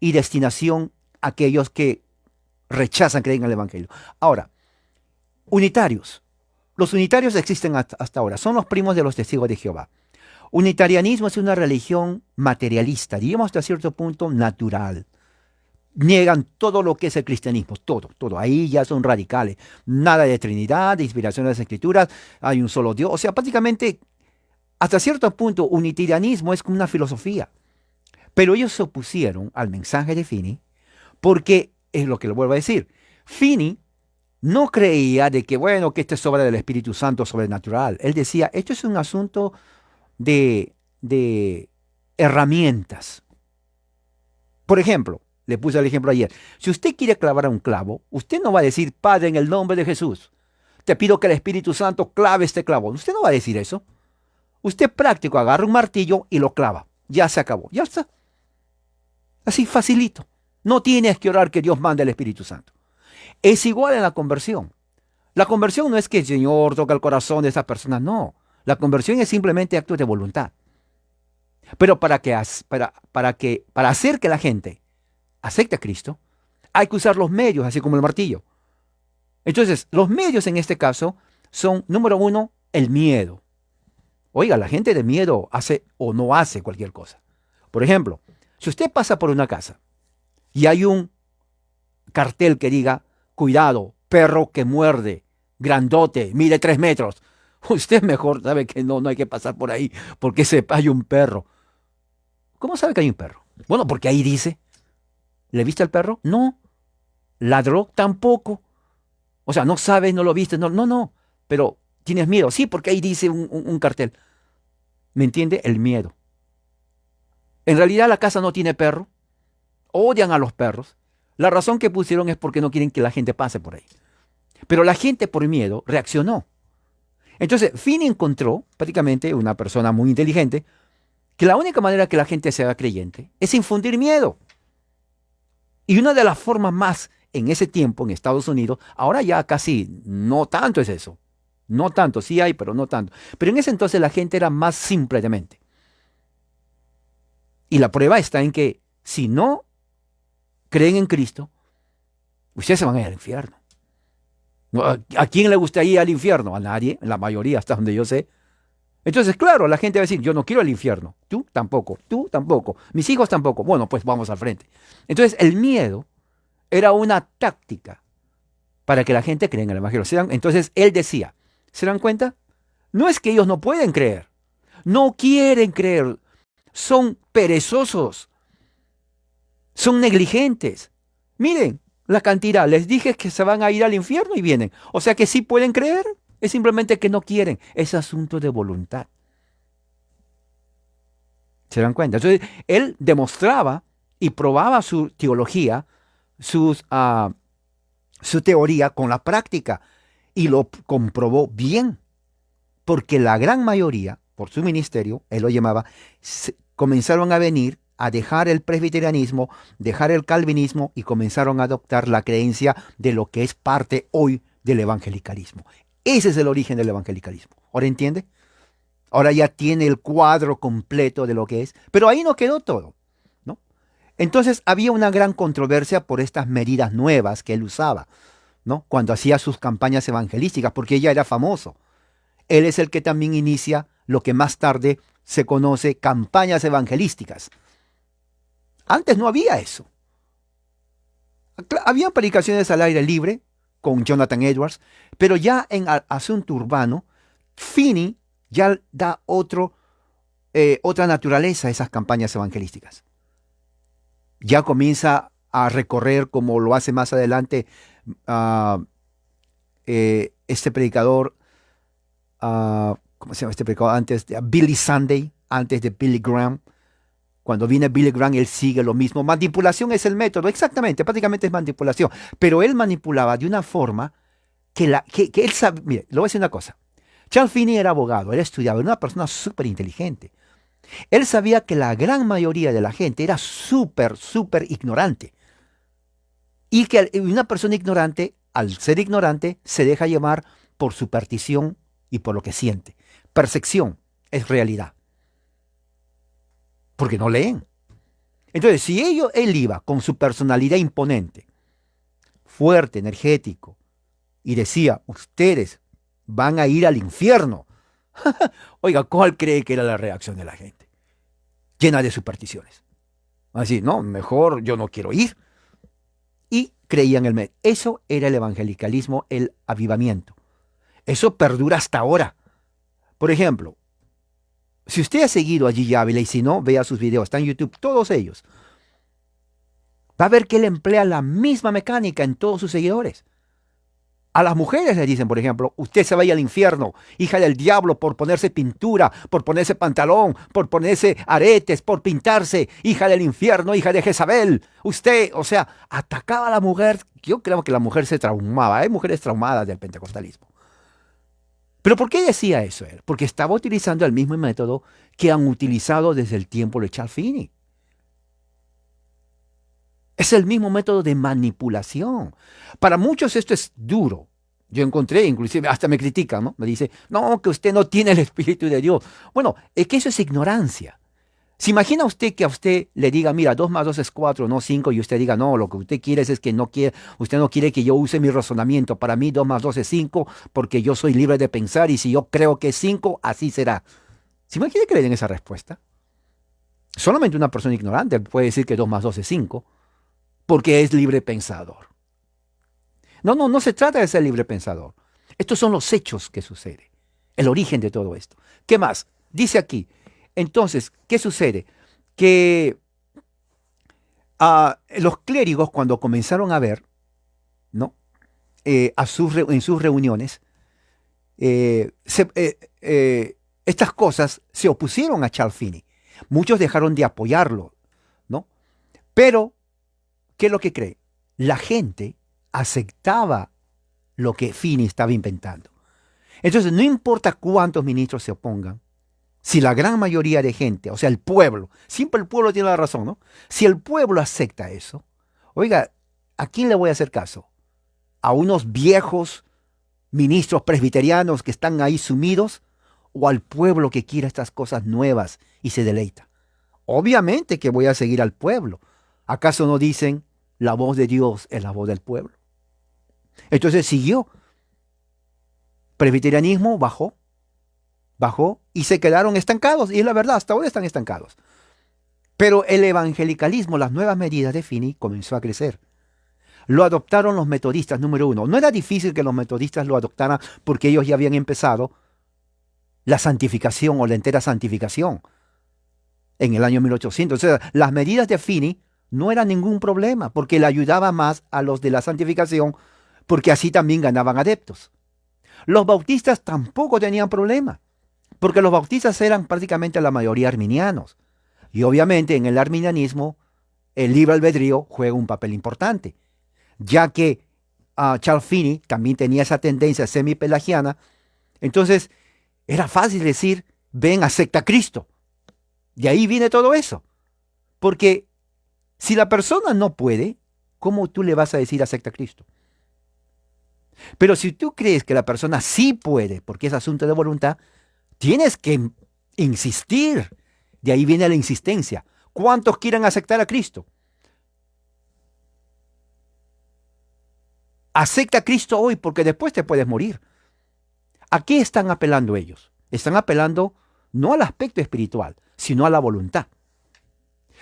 y destinación a aquellos que rechazan creer en el Evangelio. Ahora, unitarios. Los unitarios existen hasta ahora. Son los primos de los testigos de Jehová. Unitarianismo es una religión materialista, diríamos hasta cierto punto natural. Niegan todo lo que es el cristianismo, todo, todo. Ahí ya son radicales. Nada de Trinidad, de inspiración de las Escrituras, hay un solo Dios. O sea, prácticamente, hasta cierto punto, unitarianismo es como una filosofía. Pero ellos se opusieron al mensaje de Finney porque, es lo que le vuelvo a decir, Finney no creía de que, bueno, que esto es obra del Espíritu Santo sobrenatural. Él decía, esto es un asunto de herramientas. Por ejemplo, le puse el ejemplo ayer, si usted quiere clavar a un clavo, usted no va a decir, Padre, en el nombre de Jesús, te pido que el Espíritu Santo clave este clavo. Usted no va a decir eso. Usted práctico agarra un martillo y lo clava. Ya se acabó, ya está. Así facilito. No tienes que orar que Dios mande el Espíritu Santo. Es igual en la conversión. La conversión no es que el Señor toca el corazón de esa persona, no. La conversión es simplemente acto de voluntad. Pero para hacer que la gente acepte a Cristo, hay que usar los medios, así como el martillo. Entonces, los medios en este caso son, número uno, el miedo. Oiga, la gente de miedo hace o no hace cualquier cosa. Por ejemplo, si usted pasa por una casa y hay un cartel que diga, cuidado, perro que muerde, grandote, mide 3 metros, usted mejor sabe que no hay que pasar por ahí porque hay un perro. ¿Cómo sabe que hay un perro? Bueno, porque ahí dice. ¿Le viste al perro? No. ¿Ladró? Tampoco. O sea, no sabes, no lo viste, no. Pero tienes miedo. Sí, porque ahí dice un cartel. ¿Me entiende? El miedo. En realidad la casa no tiene perro. Odian a los perros. La razón que pusieron es porque no quieren que la gente pase por ahí. Pero la gente por miedo reaccionó. Entonces, Finney encontró, prácticamente una persona muy inteligente, que la única manera que la gente sea creyente es infundir miedo. Y una de las formas más en ese tiempo en Estados Unidos, ahora ya casi no tanto es eso. No tanto, sí hay, pero no tanto. Pero en ese entonces la gente era más simple de mente. Y la prueba está en que si no creen en Cristo, ustedes se van a ir al infierno. ¿A quién le gustaría ir al infierno? A nadie, la mayoría, hasta donde yo sé. Entonces, claro, la gente va a decir, yo no quiero el infierno. Tú tampoco, mis hijos tampoco. Bueno, pues vamos al frente. Entonces, el miedo era una táctica para que la gente cree en el Evangelio. Entonces, él decía, ¿se dan cuenta? No es que ellos no pueden creer, no quieren creer, son perezosos, son negligentes. Miren la cantidad, les dije que se van a ir al infierno y vienen. O sea que sí pueden creer, es simplemente que no quieren, es asunto de voluntad. ¿Se dan cuenta? Entonces, él demostraba y probaba su teología, su teoría con la práctica y lo comprobó bien, porque la gran mayoría, por su ministerio, él lo llamaba, comenzaron a venir a dejar el presbiterianismo, dejar el calvinismo y comenzaron a adoptar la creencia de lo que es parte hoy del evangelicalismo. Ese es el origen del evangelicalismo. ¿Ahora entiende? Ahora ya tiene el cuadro completo de lo que es, pero ahí no quedó todo, ¿no? Entonces había una gran controversia por estas medidas nuevas que él usaba, ¿no? Cuando hacía sus campañas evangelísticas, porque ella era famoso. Él es el que también inicia lo que más tarde se conoce campañas evangelísticas. Antes no había eso. Había predicaciones al aire libre con Jonathan Edwards, pero ya en asunto urbano, Finney ya da otra naturaleza a esas campañas evangelísticas. Ya comienza a recorrer, como lo hace más adelante este predicador, ¿cómo se llama este predicador? Antes de Billy Sunday, antes de Billy Graham. Cuando viene Billy Graham, él sigue lo mismo. Manipulación es el método, exactamente, prácticamente es manipulación. Pero él manipulaba de una forma que él sabe. Mire, le voy a decir una cosa. Charles Finney era abogado, era estudiado, era una persona súper inteligente. Él sabía que la gran mayoría de la gente era súper ignorante. Y que una persona ignorante, al ser ignorante, se deja llevar por superstición y por lo que siente. Percepción es realidad. Porque no leen. Entonces, si él iba con su personalidad imponente, fuerte, energético, y decía, ustedes van a ir al infierno. Oiga, ¿cuál cree que era la reacción de la gente? Llena de supersticiones. Así, no, mejor yo no quiero ir. Y creían el medio. Eso era el evangelicalismo, el avivamiento. Eso perdura hasta ahora. Por ejemplo, si usted ha seguido a G. Ávila y si no, vea sus videos, están en YouTube, todos ellos. Va a ver que él emplea la misma mecánica en todos sus seguidores. A las mujeres les dicen, por ejemplo, usted se vaya al infierno, hija del diablo, por ponerse pintura, por ponerse pantalón, por ponerse aretes, por pintarse, hija del infierno, hija de Jezabel. Usted, o sea, atacaba a la mujer. Yo creo que la mujer se traumaba. Hay mujeres traumadas del pentecostalismo. ¿Pero por qué decía eso él? Porque estaba utilizando el mismo método que han utilizado desde el tiempo de Charles Finney. Es el mismo método de manipulación. Para muchos esto es duro. Yo encontré, inclusive, hasta me critican, ¿no? Me dice, no, que usted no tiene el Espíritu de Dios. Bueno, es que eso es ignorancia. ¿Se imagina usted que a usted le diga, mira, 2 más 2 es 4, no 5, y usted diga, no, lo que usted quiere es que no quiere, usted no quiere que yo use mi razonamiento. Para mí 2 más 2 es 5 porque yo soy libre de pensar y si yo creo que es 5, así será. ¿Se imagina que le den esa respuesta? Solamente una persona ignorante puede decir que 2 más 2 es 5 porque es libre pensador. No se trata de ser libre pensador. Estos son los hechos que suceden, el origen de todo esto. ¿Qué más? Dice aquí, entonces, ¿qué sucede? Que los clérigos cuando comenzaron a ver, ¿no? En sus reuniones, estas cosas se opusieron a Charles Finney. Muchos dejaron de apoyarlo, ¿no? Pero, ¿qué es lo que cree? La gente aceptaba lo que Finney estaba inventando. Entonces, no importa cuántos ministros se opongan, si la gran mayoría de gente, o sea, el pueblo, siempre el pueblo tiene la razón, ¿no? Si el pueblo acepta eso, oiga, ¿a quién le voy a hacer caso? ¿A unos viejos ministros presbiterianos que están ahí sumidos? ¿O al pueblo que quiere estas cosas nuevas y se deleita? Obviamente que voy a seguir al pueblo. ¿Acaso no dicen la voz de Dios es la voz del pueblo? Entonces siguió. Presbiterianismo bajó y se quedaron estancados. Y es la verdad, hasta ahora están estancados. Pero el evangelicalismo, las nuevas medidas de Finney, comenzó a crecer. Lo adoptaron los metodistas, número 1. No era difícil que los metodistas lo adoptaran porque ellos ya habían empezado la santificación o la entera santificación en el año 1800. O sea, las medidas de Finney no eran ningún problema porque le ayudaba más a los de la santificación porque así también ganaban adeptos. Los bautistas tampoco tenían problema porque los bautistas eran prácticamente la mayoría arminianos. Y obviamente en el arminianismo el libre albedrío juega un papel importante, ya que Charles Finney también tenía esa tendencia semipelagiana. Entonces era fácil decir, ven, acepta a Cristo. De ahí viene todo eso. Porque si la persona no puede, ¿cómo tú le vas a decir acepta a Cristo? Pero si tú crees que la persona sí puede, porque es asunto de voluntad, tienes que insistir. De ahí viene la insistencia. ¿Cuántos quieren aceptar a Cristo? Acepta a Cristo hoy porque después te puedes morir. ¿A qué están apelando ellos? Están apelando no al aspecto espiritual, sino a la voluntad.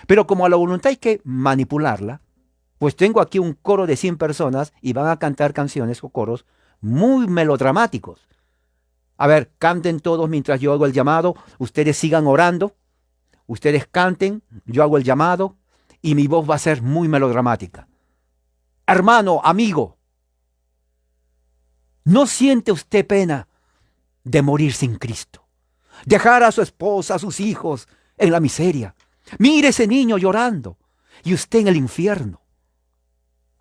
Pero como a la voluntad hay que manipularla, pues tengo aquí un coro de 100 personas y van a cantar canciones o coros muy melodramáticos. A ver, canten todos mientras yo hago el llamado, ustedes sigan orando, ustedes canten, yo hago el llamado y mi voz va a ser muy melodramática. Hermano, amigo, ¿no siente usted pena de morir sin Cristo? Dejar a su esposa, a sus hijos en la miseria. Mire ese niño llorando y usted en el infierno.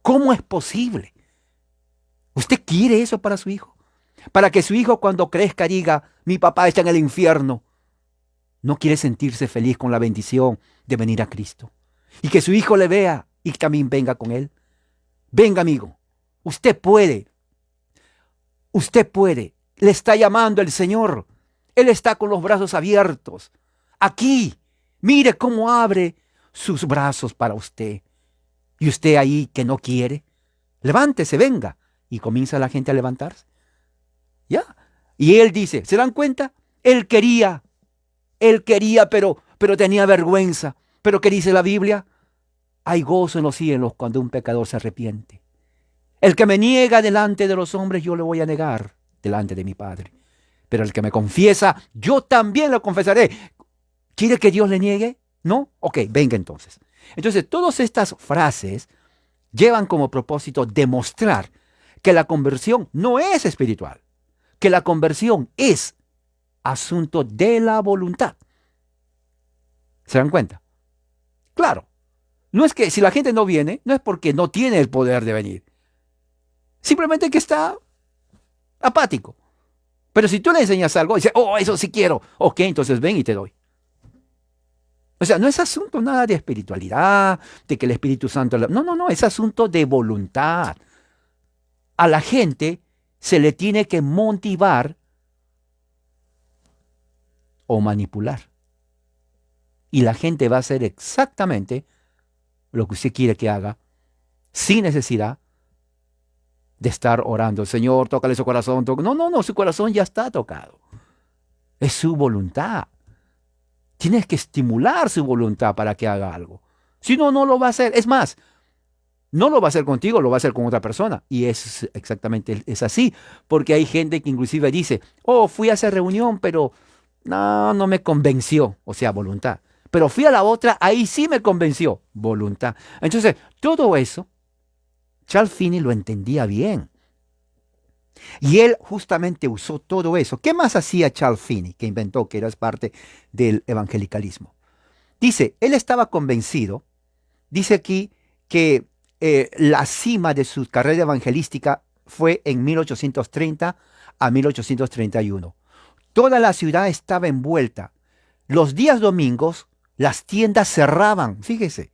¿Cómo es posible? ¿Usted quiere eso para su hijo? Para que su hijo cuando crezca diga, mi papá está en el infierno. ¿No quiere sentirse feliz con la bendición de venir a Cristo? Y que su hijo le vea y también venga con él. Venga, amigo, usted puede. Usted puede. Le está llamando el Señor. Él está con los brazos abiertos. Aquí, mire cómo abre sus brazos para usted. Y usted ahí que no quiere, levántese, venga. Y comienza la gente a levantarse. ¿Ya? Y él dice, ¿se dan cuenta? Él quería, pero tenía vergüenza. Pero ¿qué dice la Biblia? Hay gozo en los cielos cuando un pecador se arrepiente. El que me niega delante de los hombres, yo le voy a negar delante de mi Padre. Pero el que me confiesa, yo también lo confesaré. ¿Quiere que Dios le niegue? ¿No? Ok, venga entonces. Entonces, todas estas frases llevan como propósito demostrar que la conversión no es espiritual, que la conversión es asunto de la voluntad. ¿Se dan cuenta? Claro, no es que si la gente no viene, no es porque no tiene el poder de venir. Simplemente que está apático. Pero si tú le enseñas algo, dice, oh, eso sí quiero. Ok, entonces ven y te doy. O sea, no es asunto nada de espiritualidad, de que el Espíritu Santo... No, es asunto de voluntad. A la gente se le tiene que motivar o manipular. Y la gente va a hacer exactamente lo que usted quiere que haga, sin necesidad de estar orando. Señor, tócale su corazón. No, su corazón ya está tocado. Es su voluntad. Tienes que estimular su voluntad para que haga algo. Si no, no lo va a hacer. Es más, no lo va a hacer contigo, lo va a hacer con otra persona. Y es exactamente es así. Porque hay gente que inclusive dice, oh, fui a esa reunión, pero no me convenció. O sea, voluntad. Pero fui a la otra, ahí sí me convenció. Voluntad. Entonces, todo eso, Charles Finney lo entendía bien. Y él justamente usó todo eso. ¿Qué más hacía Charles Finney, que inventó, que era parte del evangelicalismo? Dice, él estaba convencido, dice aquí, que la cima de su carrera evangelística fue en 1830 a 1831. Toda la ciudad estaba envuelta. Los días domingos, las tiendas cerraban. Fíjese,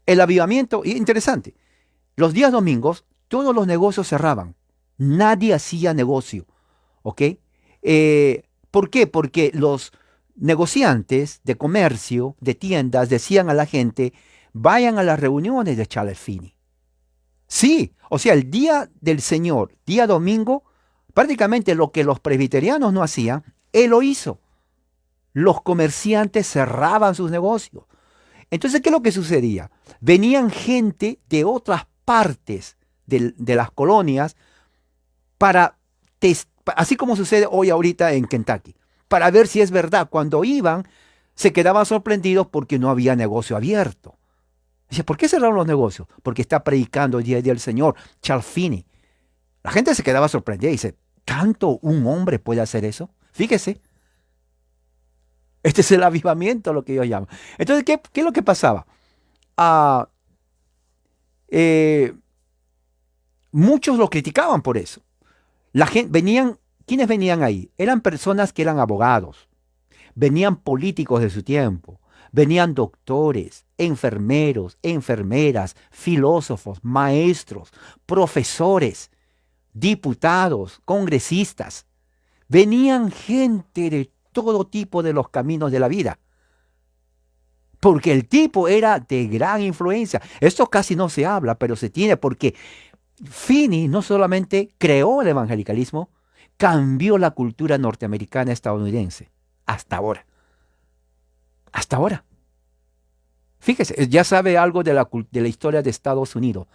el avivamiento, interesante, los días domingos, todos los negocios cerraban. Nadie hacía negocio, ¿ok? ¿Por qué? Porque los negociantes de comercio, de tiendas, decían a la gente, vayan a las reuniones de Charles Finney. Sí, o sea, el día del Señor, día domingo, prácticamente lo que los presbiterianos no hacían, él lo hizo. Los comerciantes cerraban sus negocios. Entonces, ¿qué es lo que sucedía? Venían gente de otras partes de las colonias para así como sucede hoy ahorita en Kentucky, para ver si es verdad. Cuando iban, se quedaban sorprendidos porque no había negocio abierto. Dice, ¿por qué cerraron los negocios? Porque está predicando el día a día el Señor, Charles Finney. La gente se quedaba sorprendida y dice, ¿tanto un hombre puede hacer eso? Fíjese, este es el avivamiento, lo que yo llamo. Entonces, ¿qué es lo que pasaba? Ah, muchos lo criticaban por eso. La gente, ¿quiénes venían ahí? Eran personas que eran abogados, venían políticos de su tiempo, venían doctores, enfermeros, enfermeras, filósofos, maestros, profesores, diputados, congresistas. Venían gente de todo tipo de los caminos de la vida. Porque el tipo era de gran influencia. Esto casi no se habla, pero se tiene porque Finney no solamente creó el evangelicalismo, cambió la cultura norteamericana estadounidense. Hasta ahora. Hasta ahora. Fíjese, ya sabe algo de la historia de Estados Unidos.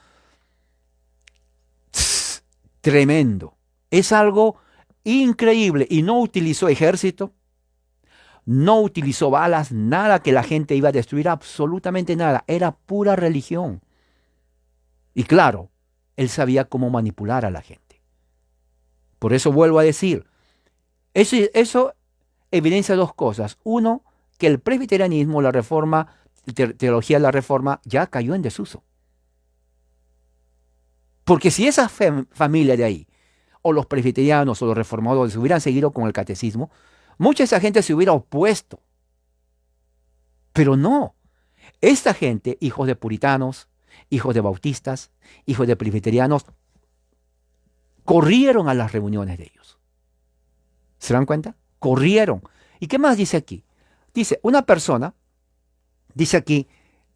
Tremendo. Es algo increíble. Y no utilizó ejército, no utilizó balas, nada que la gente iba a destruir, absolutamente nada. Era pura religión. Y claro, él sabía cómo manipular a la gente. Por eso vuelvo a decir, eso evidencia dos cosas. Uno, que el presbiterianismo, la reforma, teología de la reforma, ya cayó en desuso. Porque si esa familia de ahí, o los presbiterianos o los reformadores hubieran seguido con el catecismo, mucha de esa gente se hubiera opuesto. Pero no. Esta gente, hijos de puritanos, hijos de bautistas, hijos de presbiterianos, corrieron a las reuniones de ellos. ¿Se dan cuenta? Corrieron. ¿Y qué más dice aquí? Dice, una persona, dice aquí,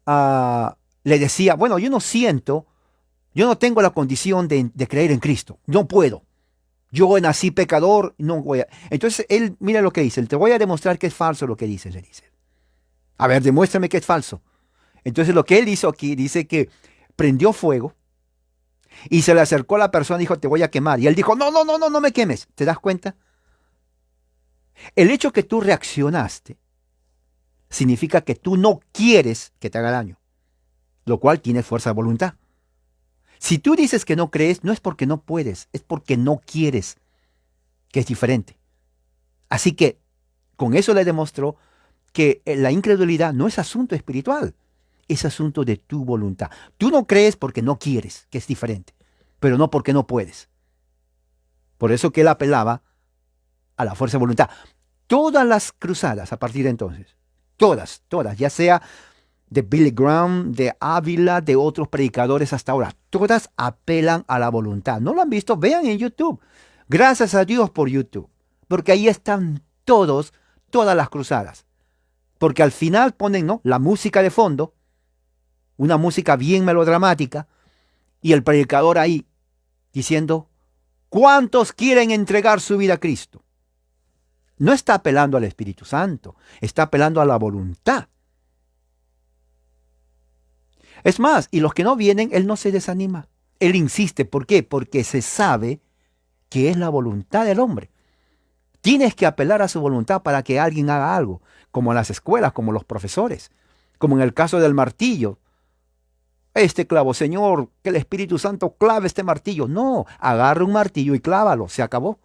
le decía, bueno, yo no tengo la condición de creer en Cristo, no puedo. Yo nací pecador, no voy a... Entonces él, mira lo que dice, te voy a demostrar que es falso lo que dice, le dice. A ver, demuéstrame que es falso. Entonces lo que él hizo aquí, dice que prendió fuego y se le acercó a la persona y dijo, te voy a quemar. Y él dijo, no me quemes. ¿Te das cuenta? El hecho que tú reaccionaste significa que tú no quieres que te haga daño, lo cual tiene fuerza de voluntad. Si tú dices que no crees, no es porque no puedes, es porque no quieres, que es diferente. Así que con eso le demostró que la incredulidad no es asunto espiritual, es asunto de tu voluntad. Tú no crees porque no quieres, que es diferente, pero no porque no puedes. Por eso que él apelaba a la fuerza de voluntad. Todas las cruzadas a partir de entonces, todas, ya sea de Billy Graham, de Ávila, de otros predicadores hasta ahora, todas apelan a la voluntad. ¿No lo han visto? Vean en YouTube. Gracias a Dios por YouTube, porque ahí están todas las cruzadas. Porque al final ponen, ¿no?, la música de fondo, una música bien melodramática, y el predicador ahí diciendo, ¿cuántos quieren entregar su vida a Cristo? No está apelando al Espíritu Santo, está apelando a la voluntad. Es más, y los que no vienen, él no se desanima. Él insiste. ¿Por qué? Porque se sabe que es la voluntad del hombre. Tienes que apelar a su voluntad para que alguien haga algo, como en las escuelas, como los profesores, como en el caso del martillo. Este clavo, Señor, que el Espíritu Santo clave este martillo. No, agarra un martillo y clávalo, se acabó.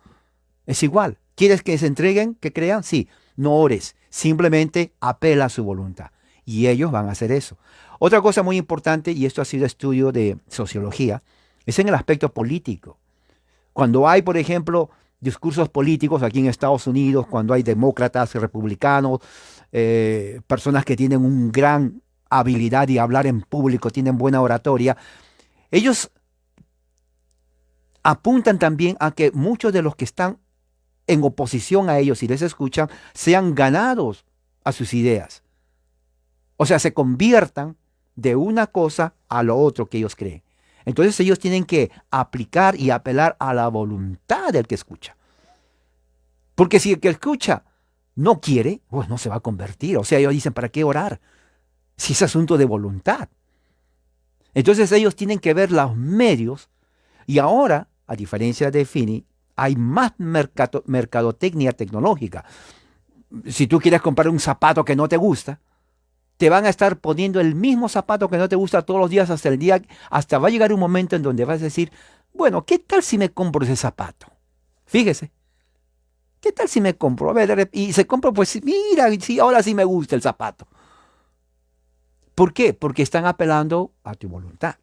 Es igual. ¿Quieres que se entreguen, que crean? Sí. No ores, simplemente apela a su voluntad. Y ellos van a hacer eso. Otra cosa muy importante, y esto ha sido estudio de sociología, es en el aspecto político. Cuando hay, por ejemplo, discursos políticos aquí en Estados Unidos, cuando hay demócratas, republicanos, personas que tienen una gran habilidad de hablar en público, tienen buena oratoria, ellos apuntan también a que muchos de los que están en oposición a ellos y les escuchan, sean ganados a sus ideas. O sea, se conviertan de una cosa a lo otro que ellos creen. Entonces ellos tienen que aplicar y apelar a la voluntad del que escucha. Porque si el que escucha no quiere, pues no se va a convertir. O sea, ellos dicen, ¿para qué orar? Si es asunto de voluntad. Entonces ellos tienen que ver los medios. Y ahora, a diferencia de Finney, hay más mercadotecnia tecnológica. Si tú quieres comprar un zapato que no te gusta, te van a estar poniendo el mismo zapato que no te gusta todos los días hasta va a llegar un momento en donde vas a decir, bueno, ¿qué tal si me compro ese zapato? Fíjese, ¿qué tal si me compro? A ver, y se compra, pues mira, sí, ahora sí me gusta el zapato. ¿Por qué? Porque están apelando a tu voluntad.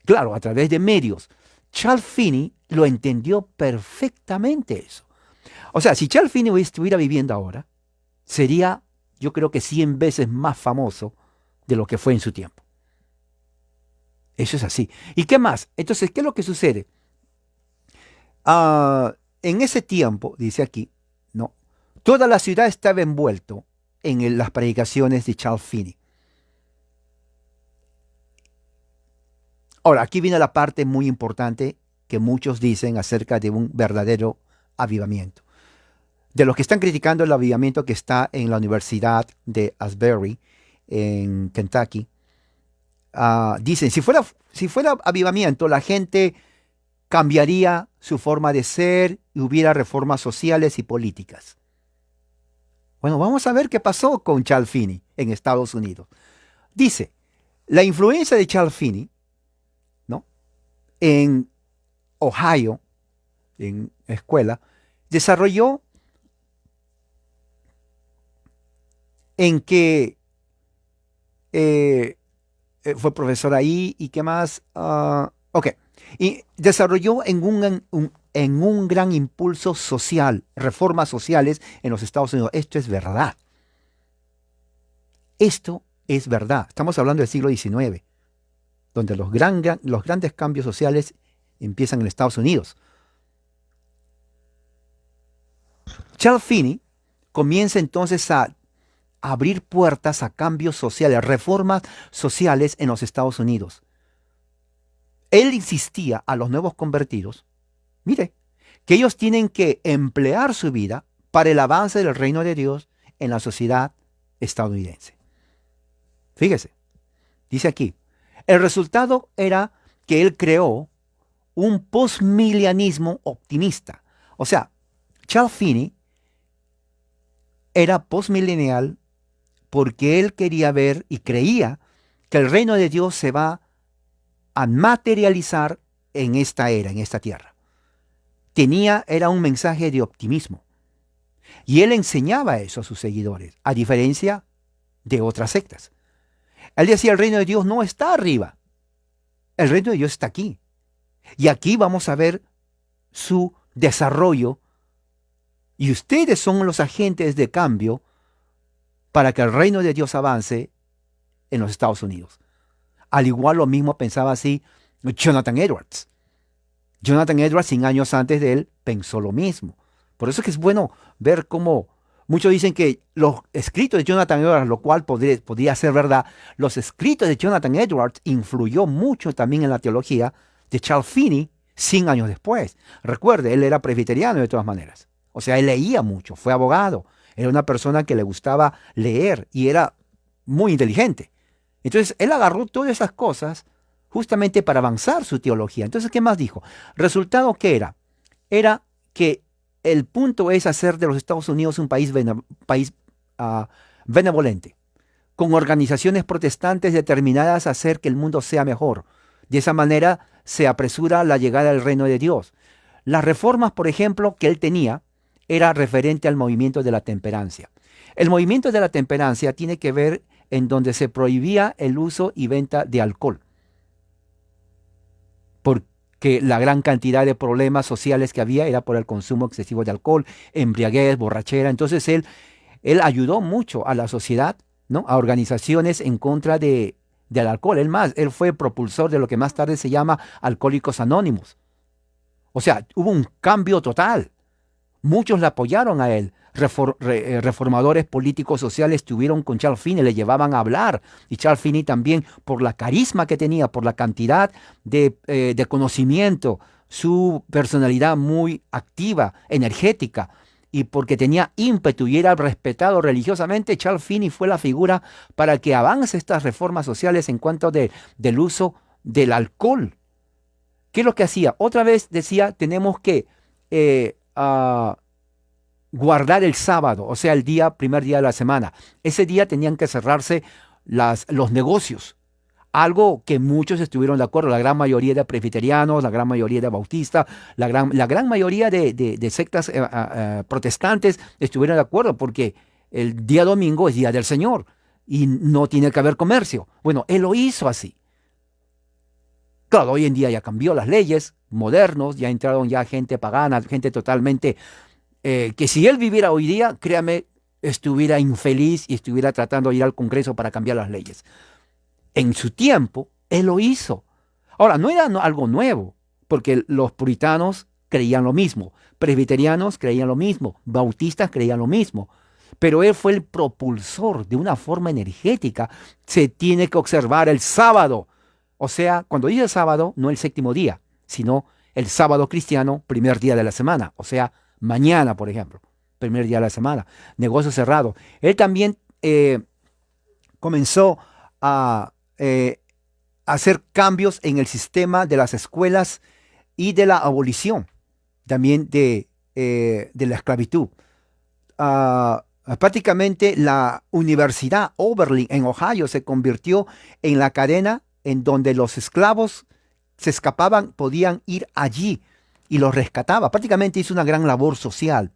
Claro, a través de medios. Charles Finney lo entendió perfectamente eso. O sea, si Charles Finney estuviera viviendo ahora, sería, yo creo que 100 veces más famoso de lo que fue en su tiempo. Eso es así. ¿Y qué más? Entonces, ¿qué es lo que sucede? En ese tiempo, dice aquí, no, toda la ciudad estaba envuelto en las predicaciones de Charles Finney. Ahora, aquí viene la parte muy importante que muchos dicen acerca de un verdadero avivamiento. De los que están criticando el avivamiento que está en la Universidad de Asbury, en Kentucky, dicen, si fuera avivamiento, la gente cambiaría su forma de ser y hubiera reformas sociales y políticas. Bueno, vamos a ver qué pasó con Charles Finney en Estados Unidos. Dice, la influencia de Charles Finney, ¿no?, en Ohio, en escuela, desarrolló en que fue profesor ahí y qué más. Ok. Y desarrolló en un gran impulso social, reformas sociales en los Estados Unidos. Esto es verdad. Esto es verdad. Estamos hablando del siglo XIX, donde los grandes cambios sociales empiezan en Estados Unidos. Charles Finney comienza entonces a abrir puertas a cambios sociales, reformas sociales en los Estados Unidos. Él insistía a los nuevos convertidos, mire, que ellos tienen que emplear su vida para el avance del reino de Dios en la sociedad estadounidense. Fíjese, dice aquí, el resultado era que él creó un postmilenialismo optimista. O sea, Charles Finney era postmilenial porque él quería ver y creía que el reino de Dios se va a materializar en esta era, en esta tierra. Era un mensaje de optimismo. Y él enseñaba eso a sus seguidores, a diferencia de otras sectas. Él decía, el reino de Dios no está arriba. El reino de Dios está aquí. Y aquí vamos a ver su desarrollo. Y ustedes son los agentes de cambio para que el reino de Dios avance en los Estados Unidos. Al igual lo mismo pensaba así Jonathan Edwards. Jonathan Edwards, 100 años antes de él, pensó lo mismo. Por eso es que es bueno ver cómo muchos dicen que los escritos de Jonathan Edwards, lo cual podría ser verdad, los escritos de Jonathan Edwards influyó mucho también en la teología de Charles Finney 100 años después. Recuerde, él era presbiteriano de todas maneras. O sea, él leía mucho, fue abogado, era una persona que le gustaba leer y era muy inteligente. Entonces, él agarró todas esas cosas justamente para avanzar su teología. Entonces, ¿qué más dijo? ¿Resultado qué era? Era que el punto es hacer de los Estados Unidos un país benevolente, con organizaciones protestantes determinadas a hacer que el mundo sea mejor. De esa manera se apresura la llegada del reino de Dios. Las reformas, por ejemplo, que él tenía, era referente al movimiento de la temperancia. El movimiento de la temperancia tiene que ver en donde se prohibía el uso y venta de alcohol, porque la gran cantidad de problemas sociales que había era por el consumo excesivo de alcohol, embriaguez, borrachera. Entonces él ayudó mucho a la sociedad, ¿no? A organizaciones en contra del alcohol. Él fue propulsor de lo que más tarde se llama Alcohólicos Anónimos. O sea, hubo un cambio total. Muchos le apoyaron a él. Reformadores políticos sociales estuvieron con Charles Finney, le llevaban a hablar. Y Charles Finney también, por la carisma que tenía, por la cantidad de conocimiento, su personalidad muy activa, energética, y porque tenía ímpetu y era respetado religiosamente, Charles Finney fue la figura para que avance estas reformas sociales en cuanto del uso del alcohol. ¿Qué es lo que hacía? Otra vez decía, tenemos que guardar el sábado, o sea, primer día de la semana. Ese día tenían que cerrarse los negocios. Algo que muchos estuvieron de acuerdo, la gran mayoría de presbiterianos, la gran mayoría de bautistas, la gran mayoría de sectas protestantes estuvieron de acuerdo porque el día domingo es día del Señor y no tiene que haber comercio. Bueno, él lo hizo así. Claro, hoy en día ya cambió las leyes, modernos, ya entraron ya gente pagana, gente totalmente, que si él viviera hoy día, créame, estuviera infeliz y estuviera tratando de ir al Congreso para cambiar las leyes. En su tiempo, él lo hizo. Ahora, no era algo nuevo, porque los puritanos creían lo mismo, presbiterianos creían lo mismo, bautistas creían lo mismo, pero él fue el propulsor de una forma energética. Se tiene que observar el sábado. O sea, cuando dice sábado, no el séptimo día, sino el sábado cristiano, primer día de la semana. O sea, mañana, por ejemplo, primer día de la semana, negocio cerrado. Él también comenzó a hacer cambios en el sistema de las escuelas y de la abolición, también de la esclavitud. Prácticamente la Universidad Oberlin en Ohio se convirtió en la cadena en donde los esclavos se escapaban, podían ir allí y los rescataba. Prácticamente hizo una gran labor social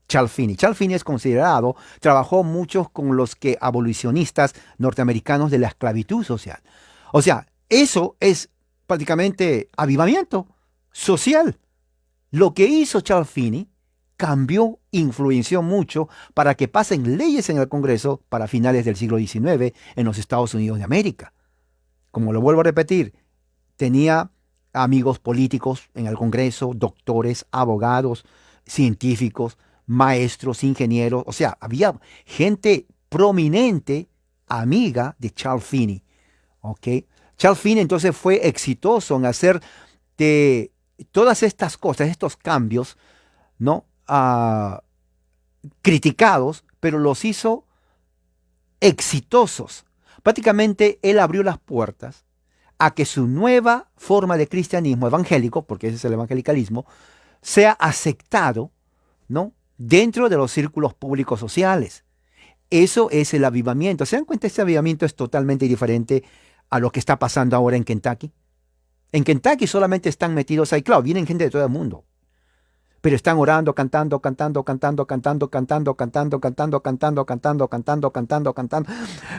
Charles Finney. Charles Finney es considerado, trabajó mucho con los abolicionistas norteamericanos de la esclavitud social. O sea, eso es prácticamente avivamiento social. Lo que hizo Charles Finney cambió, influenció mucho para que pasen leyes en el Congreso para finales del siglo XIX en los Estados Unidos de América. Como lo vuelvo a repetir, tenía amigos políticos en el Congreso, doctores, abogados, científicos, maestros, ingenieros. O sea, había gente prominente, amiga de Charles Finney. ¿Okay? Charles Finney entonces fue exitoso en hacer de todas estas cosas, estos cambios, ¿no? Criticados, pero los hizo exitosos. Prácticamente él abrió las puertas a que su nueva forma de cristianismo evangélico, porque ese es el evangelicalismo, sea aceptado, ¿no? Dentro de los círculos públicos sociales. Eso es el avivamiento. ¿Se dan cuenta? Este avivamiento es totalmente diferente a lo que está pasando ahora en Kentucky. En Kentucky solamente están metidos ahí. Claro, vienen gente de todo el mundo. Pero están orando, cantando, cantando, cantando, cantando, cantando, cantando, cantando, cantando, cantando, cantando, cantando, cantando,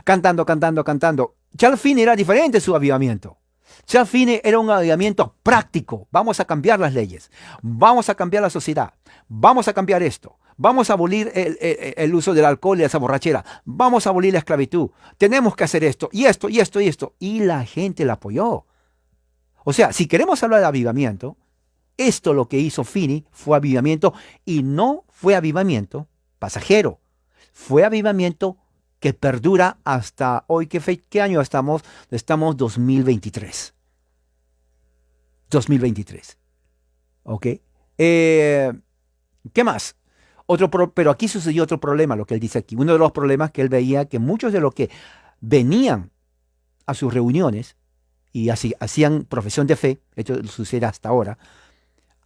cantando, cantando, cantando. Charles Finney era diferente su avivamiento. Charles Finney era un avivamiento práctico. Vamos a cambiar las leyes. Vamos a cambiar la sociedad. Vamos a cambiar esto. Vamos a abolir el uso del alcohol y esa borrachera. Vamos a abolir la esclavitud. Tenemos que hacer esto y esto y esto y esto. Y la gente la apoyó. O sea, si queremos hablar de avivamiento, esto lo que hizo Finney fue avivamiento y no fue avivamiento pasajero. Fue avivamiento que perdura hasta hoy. ¿Qué año estamos? Estamos 2023. 2023. ¿Ok? ¿Qué más? Pero aquí sucedió otro problema, lo que él dice aquí. Uno de los problemas que él veía que muchos de los que venían a sus reuniones y así hacían profesión de fe, esto sucede hasta ahora,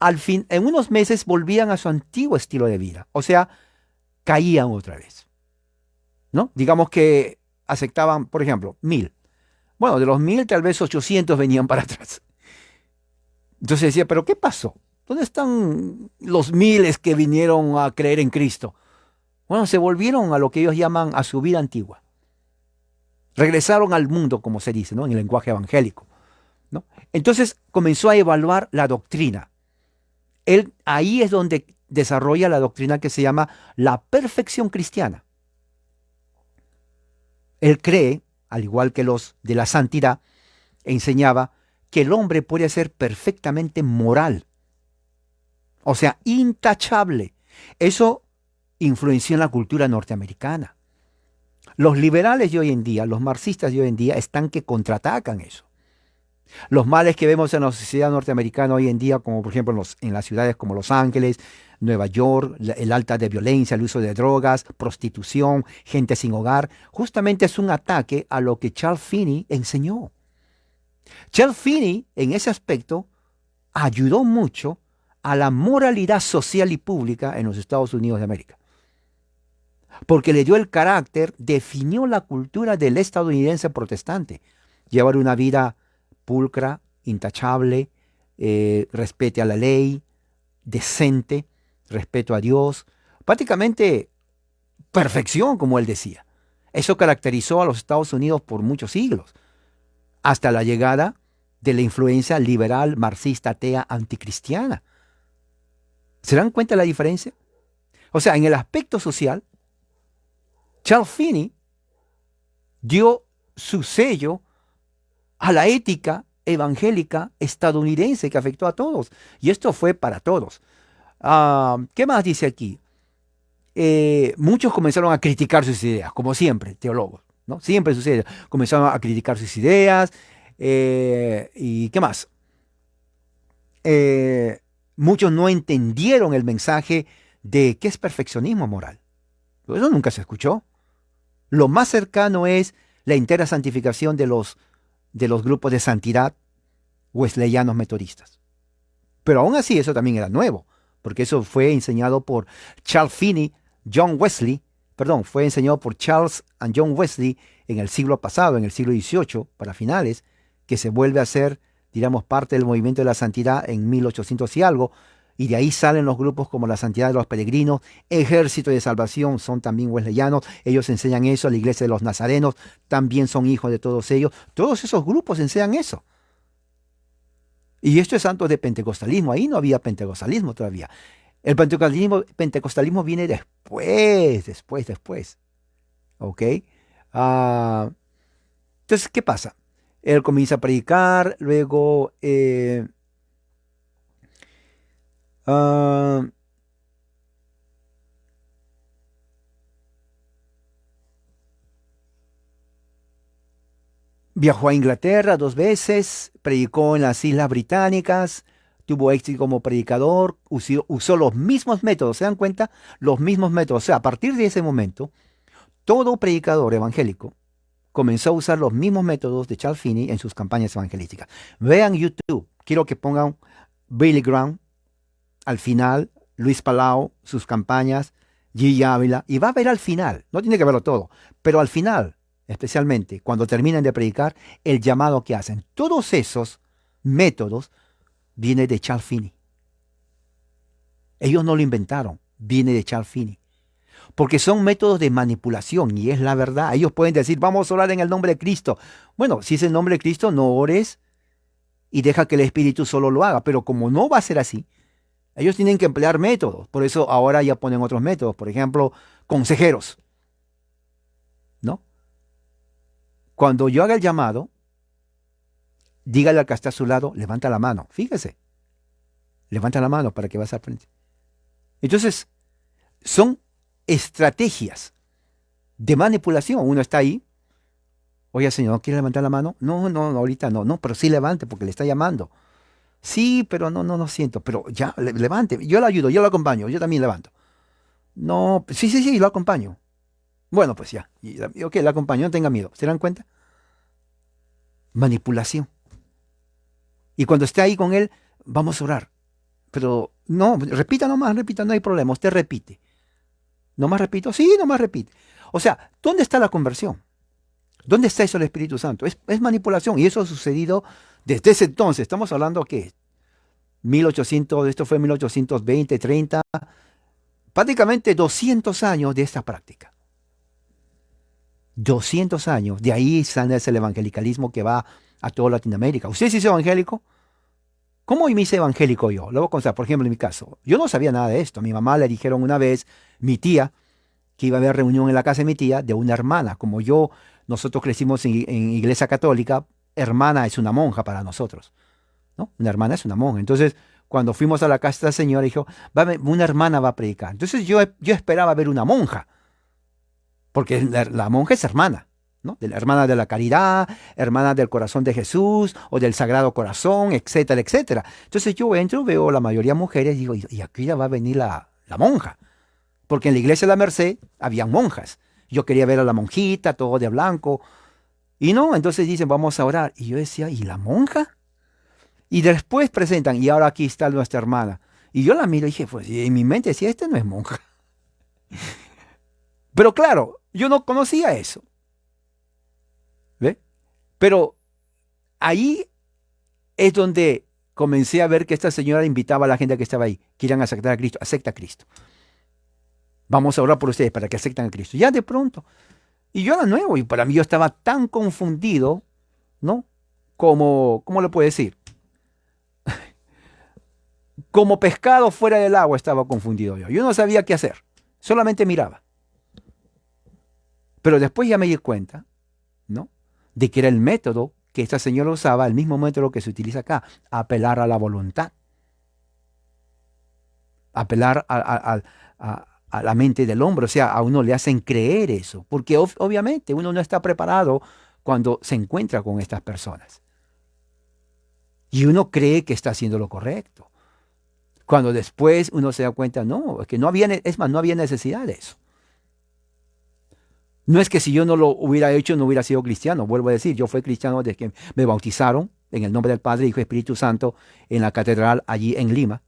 al fin, en unos meses volvían a su antiguo estilo de vida. O sea, caían otra vez. ¿No? Digamos que aceptaban, por ejemplo, 1000. Bueno, de los 1000 tal vez 800 venían para atrás. Entonces decía, ¿pero qué pasó? ¿Dónde están los miles que vinieron a creer en Cristo? Bueno, se volvieron a lo que ellos llaman a su vida antigua. Regresaron al mundo, como se dice, ¿no? En el lenguaje evangélico, ¿no? Entonces comenzó a evaluar la doctrina. Él ahí es donde desarrolla la doctrina que se llama la perfección cristiana. Él cree, al igual que los de la santidad, enseñaba que el hombre puede ser perfectamente moral. O sea, intachable. Eso influenció en la cultura norteamericana. Los liberales de hoy en día, los marxistas de hoy en día, están que contraatacan eso. Los males que vemos en la sociedad norteamericana hoy en día, como por ejemplo en las ciudades como Los Ángeles, Nueva York, el alta de violencia, el uso de drogas, prostitución, gente sin hogar, justamente es un ataque a lo que Charles Finney enseñó. Charles Finney, en ese aspecto, ayudó mucho a la moralidad social y pública en los Estados Unidos de América. Porque le dio el carácter, definió la cultura del estadounidense protestante. Llevar una vida pulcra, intachable, respete a la ley, decente, respeto a Dios, prácticamente perfección, como él decía. Eso caracterizó a los Estados Unidos por muchos siglos, hasta la llegada de la influencia liberal, marxista, atea, anticristiana. ¿Se dan cuenta de la diferencia? O sea, en el aspecto social, Charles Finney dio su sello a la ética evangélica estadounidense que afectó a todos. Y esto fue para todos. ¿Qué más dice aquí? Muchos comenzaron a criticar sus ideas, como siempre, teólogos, ¿no? Siempre sucede. Comenzaron a criticar sus ideas. ¿Y qué más? Muchos no entendieron el mensaje de qué es perfeccionismo moral. Eso nunca se escuchó. Lo más cercano es la entera santificación de los grupos de santidad wesleyanos metodistas. Pero aún así eso también era nuevo, porque eso fue enseñado por Charles Finney, fue enseñado por Charles and John Wesley en el siglo pasado, en el siglo XVIII, para finales, que se vuelve a ser, digamos, parte del movimiento de la santidad en 1800 y algo, y de ahí salen los grupos como la Santidad de los Peregrinos, Ejército de Salvación, son también wesleyanos, ellos enseñan eso, la Iglesia de los Nazarenos también son hijos de todos ellos, todos esos grupos enseñan eso. Y esto es antes de pentecostalismo, ahí no había pentecostalismo todavía. El pentecostalismo viene después. ¿Ok? Entonces, ¿qué pasa? Él comienza a predicar, luego viajó a Inglaterra 2 veces, predicó en las Islas Británicas, tuvo éxito como predicador, usó los mismos métodos, ¿se dan cuenta? Los mismos métodos. O sea, a partir de ese momento, todo predicador evangélico comenzó a usar los mismos métodos de Charles Finney en sus campañas evangelísticas. Vean YouTube, quiero que pongan Billy Graham, al final, Luis Palau, sus campañas, G. Ávila, y va a ver al final, no tiene que verlo todo, pero al final, especialmente cuando terminan de predicar, el llamado que hacen. Todos esos métodos viene de Charles Finney. Ellos no lo inventaron, viene de Charles Finney. Porque son métodos de manipulación y es la verdad. Ellos pueden decir, vamos a orar en el nombre de Cristo. Bueno, si es el nombre de Cristo, no ores y deja que el Espíritu solo lo haga. Pero como no va a ser así, ellos tienen que emplear métodos. Por eso ahora ya ponen otros métodos. Por ejemplo, consejeros. ¿No? Cuando yo haga el llamado, dígale al que está a su lado, levanta la mano. Fíjese. Levanta la mano para que vaya al frente. Entonces, son estrategias de manipulación. Uno está ahí. Oye, señor, ¿no quiere levantar la mano? No, ahorita no. No, pero sí levante porque le está llamando. Sí, pero no siento. Pero ya, levante. Yo le ayudo, yo lo acompaño. Yo también levanto. No, sí, lo acompaño. Bueno, pues ya. Ok, le acompaño, no tenga miedo. ¿Se dan cuenta? Manipulación. Y cuando esté ahí con él, vamos a orar. Pero no, repita, no hay problema. Usted repite. ¿Nomás repito? Sí, nomás repite. O sea, ¿dónde está la conversión? ¿Dónde está eso del Espíritu Santo? Es manipulación y eso ha sucedido desde ese entonces. Estamos hablando que 1800, esto fue 1820, 30, prácticamente 200 años de esta práctica. 200 años. De ahí sale el evangelicalismo que va a toda Latinoamérica. ¿Usted se hizo evangélico? ¿Cómo me hice evangélico yo? Lo voy a contar, por ejemplo, en mi caso. Yo no sabía nada de esto. A mi mamá le dijeron una vez, mi tía, que iba a haber reunión en la casa de mi tía de una hermana. Como nosotros crecimos en iglesia católica, hermana es una monja para nosotros, ¿no? Una hermana es una monja. Entonces, cuando fuimos a la casa de esta señora, dijo, una hermana va a predicar. Entonces yo esperaba ver una monja, porque la monja es hermana, ¿no? De la hermana de la caridad, hermana del corazón de Jesús o del Sagrado Corazón, etcétera, etcétera. Entonces yo entro, veo la mayoría mujeres y digo, y aquí ya va a venir la monja. Porque en la iglesia de la Merced había monjas. Yo quería ver a la monjita, todo de blanco. Y no, entonces dicen, vamos a orar. Y yo decía, ¿y la monja? Y después presentan, y ahora aquí está nuestra hermana. Y yo la miro y dije, pues en mi mente decía, esta no es monja. Pero claro, yo no conocía eso. ¿Ve? Pero ahí es donde comencé a ver que esta señora invitaba a la gente que estaba ahí, que iban a aceptar a Cristo. Acepta a Cristo. Vamos a orar por ustedes para que acepten a Cristo. Ya de pronto. Y yo era nuevo y para mí yo estaba tan confundido, ¿no? ¿Cómo le puedo decir? Como pescado fuera del agua estaba confundido yo. Yo no sabía qué hacer. Solamente miraba. Pero después ya me di cuenta, ¿no? De que era el método que esta señora usaba, el mismo método que se utiliza acá. Apelar a la voluntad. Apelar a la mente del hombre, o sea, a uno le hacen creer eso, porque obviamente uno no está preparado cuando se encuentra con estas personas. Y uno cree que está haciendo lo correcto. Cuando después uno se da cuenta, no, es que no había necesidad de eso. No es que si yo no lo hubiera hecho, no hubiera sido cristiano. Vuelvo a decir, yo fui cristiano desde que me bautizaron en el nombre del Padre, Hijo y Espíritu Santo en la catedral allí en Lima.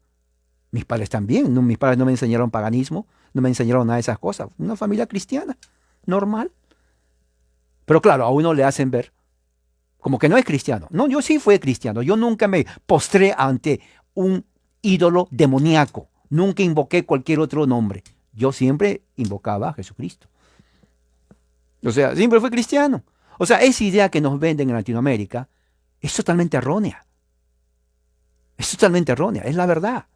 Mis padres también. Mis padres no me enseñaron paganismo, no me enseñaron nada de esas cosas. Una familia cristiana, normal. Pero claro, a uno le hacen ver como que no es cristiano. No, yo sí fui cristiano. Yo nunca me postré ante un ídolo demoníaco. Nunca invoqué cualquier otro nombre. Yo siempre invocaba a Jesucristo. O sea, siempre fui cristiano. O sea, esa idea que nos venden en Latinoamérica es totalmente errónea. Es totalmente errónea. Es la verdad.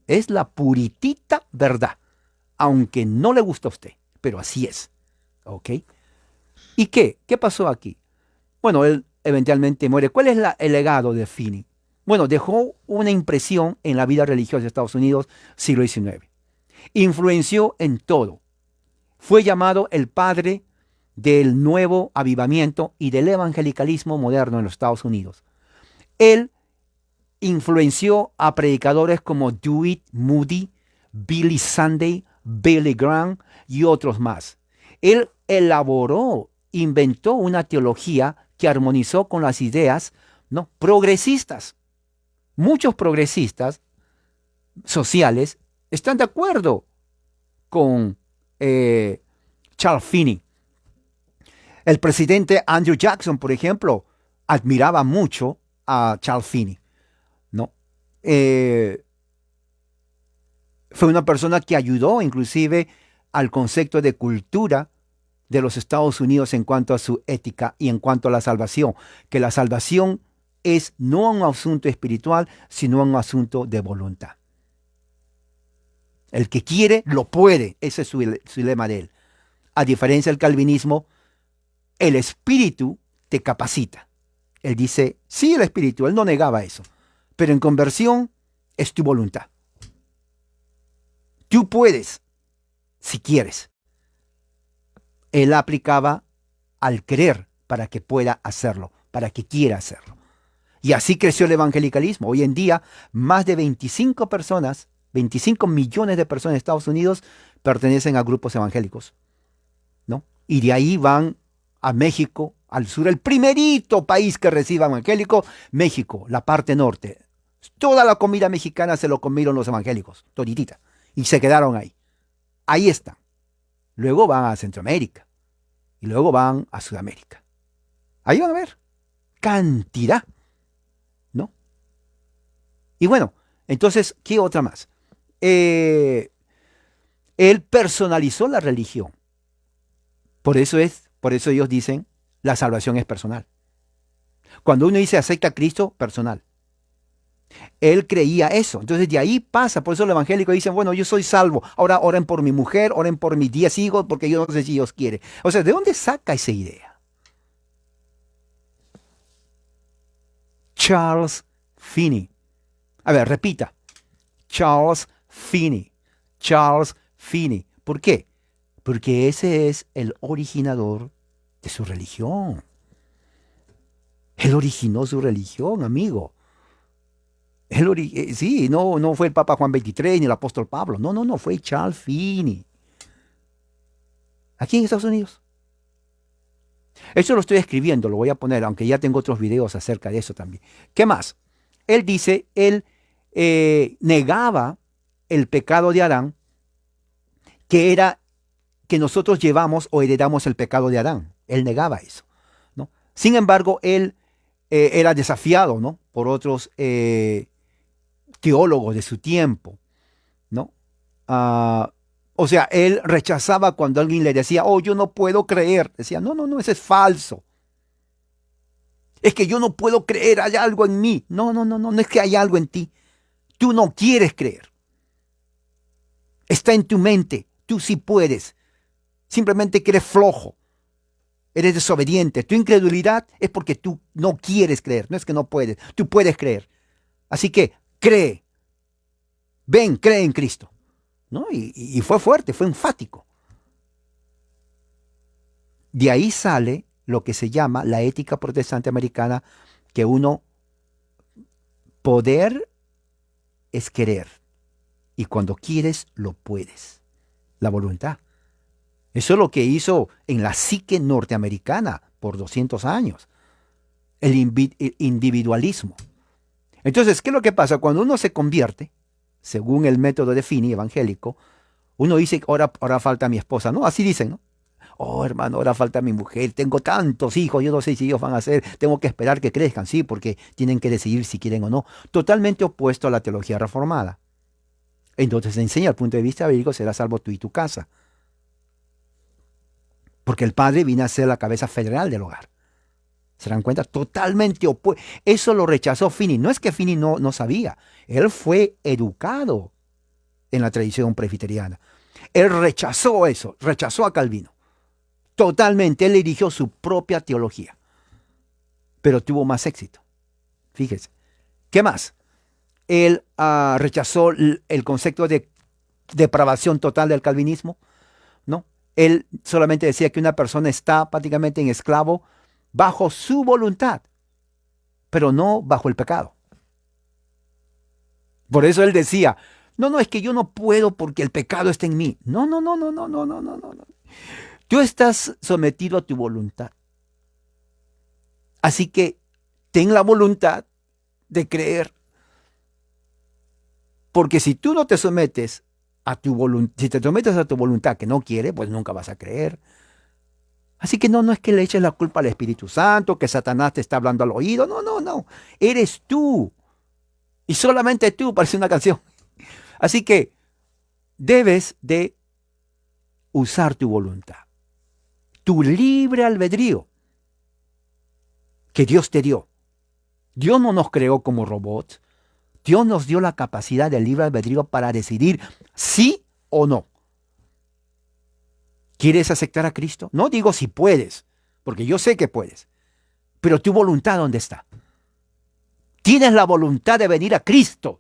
Es la puritita verdad. Aunque no le gusta a usted. Pero así es. ¿Ok? ¿Y qué? ¿Qué pasó aquí? Bueno, él eventualmente muere. ¿Cuál es el legado de Finney? Bueno, dejó una impresión en la vida religiosa de Estados Unidos, siglo XIX. Influenció en todo. Fue llamado el padre del nuevo avivamiento y del evangelicalismo moderno en los Estados Unidos. Él influenció a predicadores como Dewitt Moody, Billy Sunday, Billy Graham y otros más. Él inventó una teología que armonizó con las ideas, ¿no?, progresistas. Muchos progresistas sociales están de acuerdo con Charles Finney. El presidente Andrew Jackson, por ejemplo, admiraba mucho a Charles Finney, ¿no? Fue una persona que ayudó inclusive al concepto de cultura de los Estados Unidos en cuanto a su ética y en cuanto a la salvación, que la salvación es no un asunto espiritual, sino un asunto de voluntad. El que quiere, lo puede. Ese es su lema de él. A diferencia del calvinismo, el espíritu te capacita. Él dice, sí, el espíritu, él no negaba eso, pero en conversión es tu voluntad. Tú puedes, si quieres. Él aplicaba al creer para que pueda hacerlo, para que quiera hacerlo. Y así creció el evangelicalismo. Hoy en día, más de 25 millones de personas en Estados Unidos pertenecen a grupos evangélicos, ¿no? Y de ahí van a México, al sur, el primerito país que reciba evangélicos, México, la parte norte. Toda la comida mexicana se lo comieron los evangélicos, toditita, y se quedaron ahí. Ahí están. Luego van a Centroamérica y luego van a Sudamérica. Ahí van a ver cantidad, ¿no? Y bueno, entonces, ¿qué otra más? Él personalizó la religión. Por eso ellos dicen, la salvación es personal. Cuando uno dice acepta a Cristo, personal. Él creía eso. Entonces de ahí pasa. Por eso los evangélicos dicen, bueno, yo soy salvo. Ahora oren por mi mujer, oren por mis 10 hijos, porque yo no sé si Dios quiere. O sea, ¿de dónde saca esa idea? Charles Finney. A ver, repita. Charles Finney. Charles Finney. ¿Por qué? Porque ese es el originador de su religión. Él originó su religión, amigo. Sí, no fue el Papa Juan XXIII ni el apóstol Pablo. No, fue Charles Finney. Aquí en Estados Unidos. Eso lo estoy escribiendo, lo voy a poner, aunque ya tengo otros videos acerca de eso también. ¿Qué más? Él dice, él negaba el pecado de Adán, que era que nosotros llevamos o heredamos el pecado de Adán. Él negaba eso, ¿no? Sin embargo, él era desafiado, ¿no?, por otros teólogos de su tiempo, ¿no? O sea, él rechazaba cuando alguien le decía, oh, yo no puedo creer. Decía, no, ese es falso. Es que yo no puedo creer, hay algo en mí. No es que hay algo en ti. Tú no quieres creer. Está en tu mente, tú sí puedes. Simplemente que eres flojo, eres desobediente. Tu incredulidad es porque tú no quieres creer, no es que no puedes, tú puedes creer. Así que cree, ven, cree en Cristo, ¿no? Y fue fuerte, fue enfático. De ahí sale lo que se llama la ética protestante americana, que poder es querer, y cuando quieres, lo puedes. La voluntad. Eso es lo que hizo en la psique norteamericana por 200 años. El individualismo. Entonces, ¿qué es lo que pasa? Cuando uno se convierte, según el método de Finney evangélico, uno dice, ahora falta mi esposa, ¿no? Así dicen, ¿no? Oh, hermano, ahora falta mi mujer, tengo tantos hijos, yo no sé si ellos van a hacer, tengo que esperar que crezcan, sí, porque tienen que decidir si quieren o no. Totalmente opuesto a la teología reformada. Entonces se enseña al punto de vista bíblico, serás salvo tú y tu casa. Porque el padre viene a ser la cabeza federal del hogar. ¿Se dan cuenta? Totalmente opuesto. Eso lo rechazó Finney. No es que Finney no sabía. Él fue educado en la tradición presbiteriana. Él rechazó eso, rechazó a Calvino. Totalmente. Él dirigió su propia teología. Pero tuvo más éxito. Fíjese. ¿Qué más? Él rechazó el concepto de depravación total del calvinismo, ¿no? Él solamente decía que una persona está prácticamente en esclavo bajo su voluntad, pero no bajo el pecado. Por eso él decía, no, es que yo no puedo porque el pecado está en mí. No. Tú estás sometido a tu voluntad. Así que ten la voluntad de creer. Porque si tú no te sometes a tu voluntad, si te sometes a tu voluntad que no quiere, pues nunca vas a creer. Así que no es que le eches la culpa al Espíritu Santo, que Satanás te está hablando al oído. No, no, no. Eres tú. Y solamente tú, parece una canción. Así que debes de usar tu voluntad. Tu libre albedrío que Dios te dio. Dios no nos creó como robots. Dios nos dio la capacidad del libre albedrío para decidir sí o no. ¿Quieres aceptar a Cristo? No digo si puedes, porque yo sé que puedes. Pero tu voluntad, ¿dónde está? Tienes la voluntad de venir a Cristo,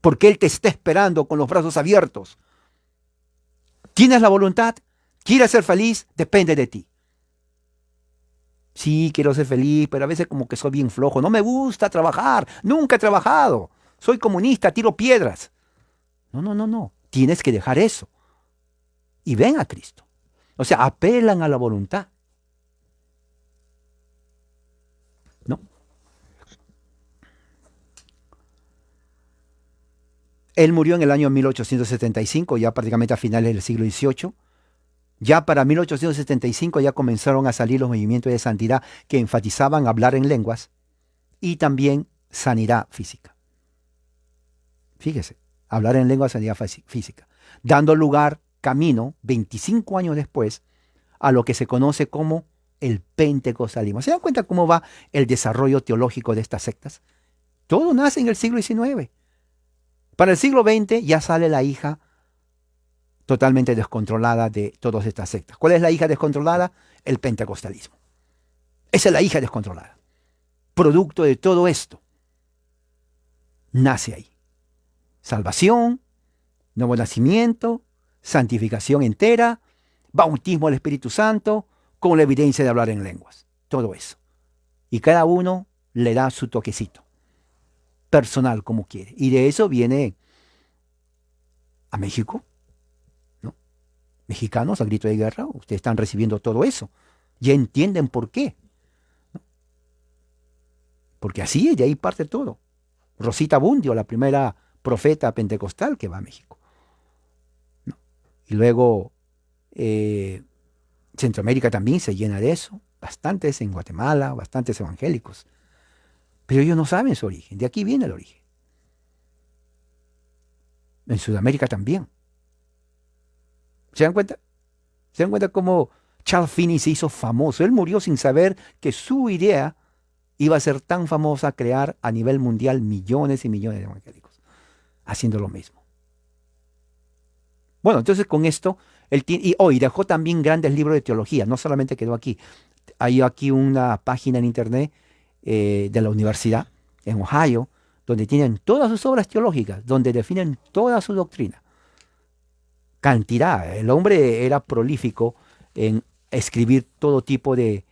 porque Él te está esperando con los brazos abiertos. ¿Tienes la voluntad? ¿Quieres ser feliz? Depende de ti. Sí, quiero ser feliz, pero a veces como que soy bien flojo. No me gusta trabajar. Nunca he trabajado. Soy comunista, tiro piedras. No, no, no, no. Tienes que dejar eso. Y ven a Cristo. O sea, apelan a la voluntad. ¿No? Él murió en el año 1875, ya prácticamente a finales del siglo XVIII. Ya para 1875 ya comenzaron a salir los movimientos de santidad que enfatizaban hablar en lenguas y también sanidad física. Fíjese, hablar en lenguas, sanidad física, dando lugar, camino, 25 años después, a lo que se conoce como el pentecostalismo. ¿Se dan cuenta cómo va el desarrollo teológico de estas sectas? Todo nace en el siglo XIX. Para el siglo XX ya sale la hija totalmente descontrolada de todas estas sectas. ¿Cuál es la hija descontrolada? El pentecostalismo. Esa es la hija descontrolada. Producto de todo esto. Nace ahí. Salvación, nuevo nacimiento, santificación entera, bautismo al Espíritu Santo, con la evidencia de hablar en lenguas. Todo eso. Y cada uno le da su toquecito. Personal como quiere. Y de eso viene a México. Mexicanos, a grito de guerra, ustedes están recibiendo todo eso. Ya entienden por qué. ¿No? Porque así es, de ahí parte todo. Rosita Bundio, la primera profeta pentecostal que va a México. ¿No? Y luego Centroamérica también se llena de eso. Bastantes en Guatemala, bastantes evangélicos. Pero ellos no saben su origen. De aquí viene el origen. En Sudamérica también. ¿Se dan cuenta? ¿Se dan cuenta cómo Charles Finney se hizo famoso? Él murió sin saber que su idea iba a ser tan famosa, crear a nivel mundial millones y millones de evangélicos, haciendo lo mismo. Bueno, entonces con esto, y dejó también grandes libros de teología, no solamente quedó aquí. Hay aquí una página en internet de la universidad en Ohio, donde tienen todas sus obras teológicas, donde definen toda su doctrina. Cantidad. El hombre era prolífico en escribir todo tipo de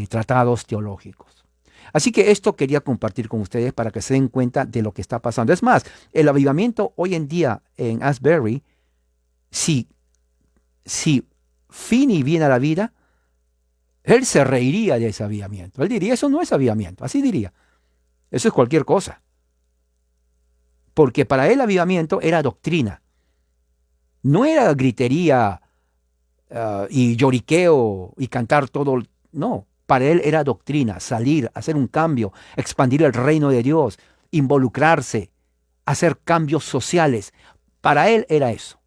tratados teológicos. Así que esto quería compartir con ustedes para que se den cuenta de lo que está pasando. Es más, el avivamiento hoy en día en Asbury, si Finney viene a la vida, él se reiría de ese avivamiento. Él diría, eso no es avivamiento, así diría. Eso es cualquier cosa. Porque para él avivamiento era doctrina. No era gritería y lloriqueo y cantar todo. No, para él era doctrina, salir, hacer un cambio, expandir el reino de Dios, involucrarse, hacer cambios sociales. Para él era eso.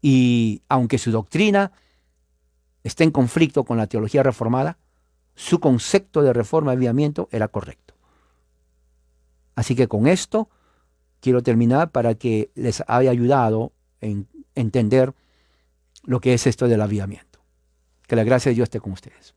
Y aunque su doctrina esté en conflicto con la teología reformada, su concepto de reforma y avivamiento era correcto. Así que con esto quiero terminar para que les haya ayudado en entender lo que es esto del avivamiento. Que la gracia de Dios esté con ustedes.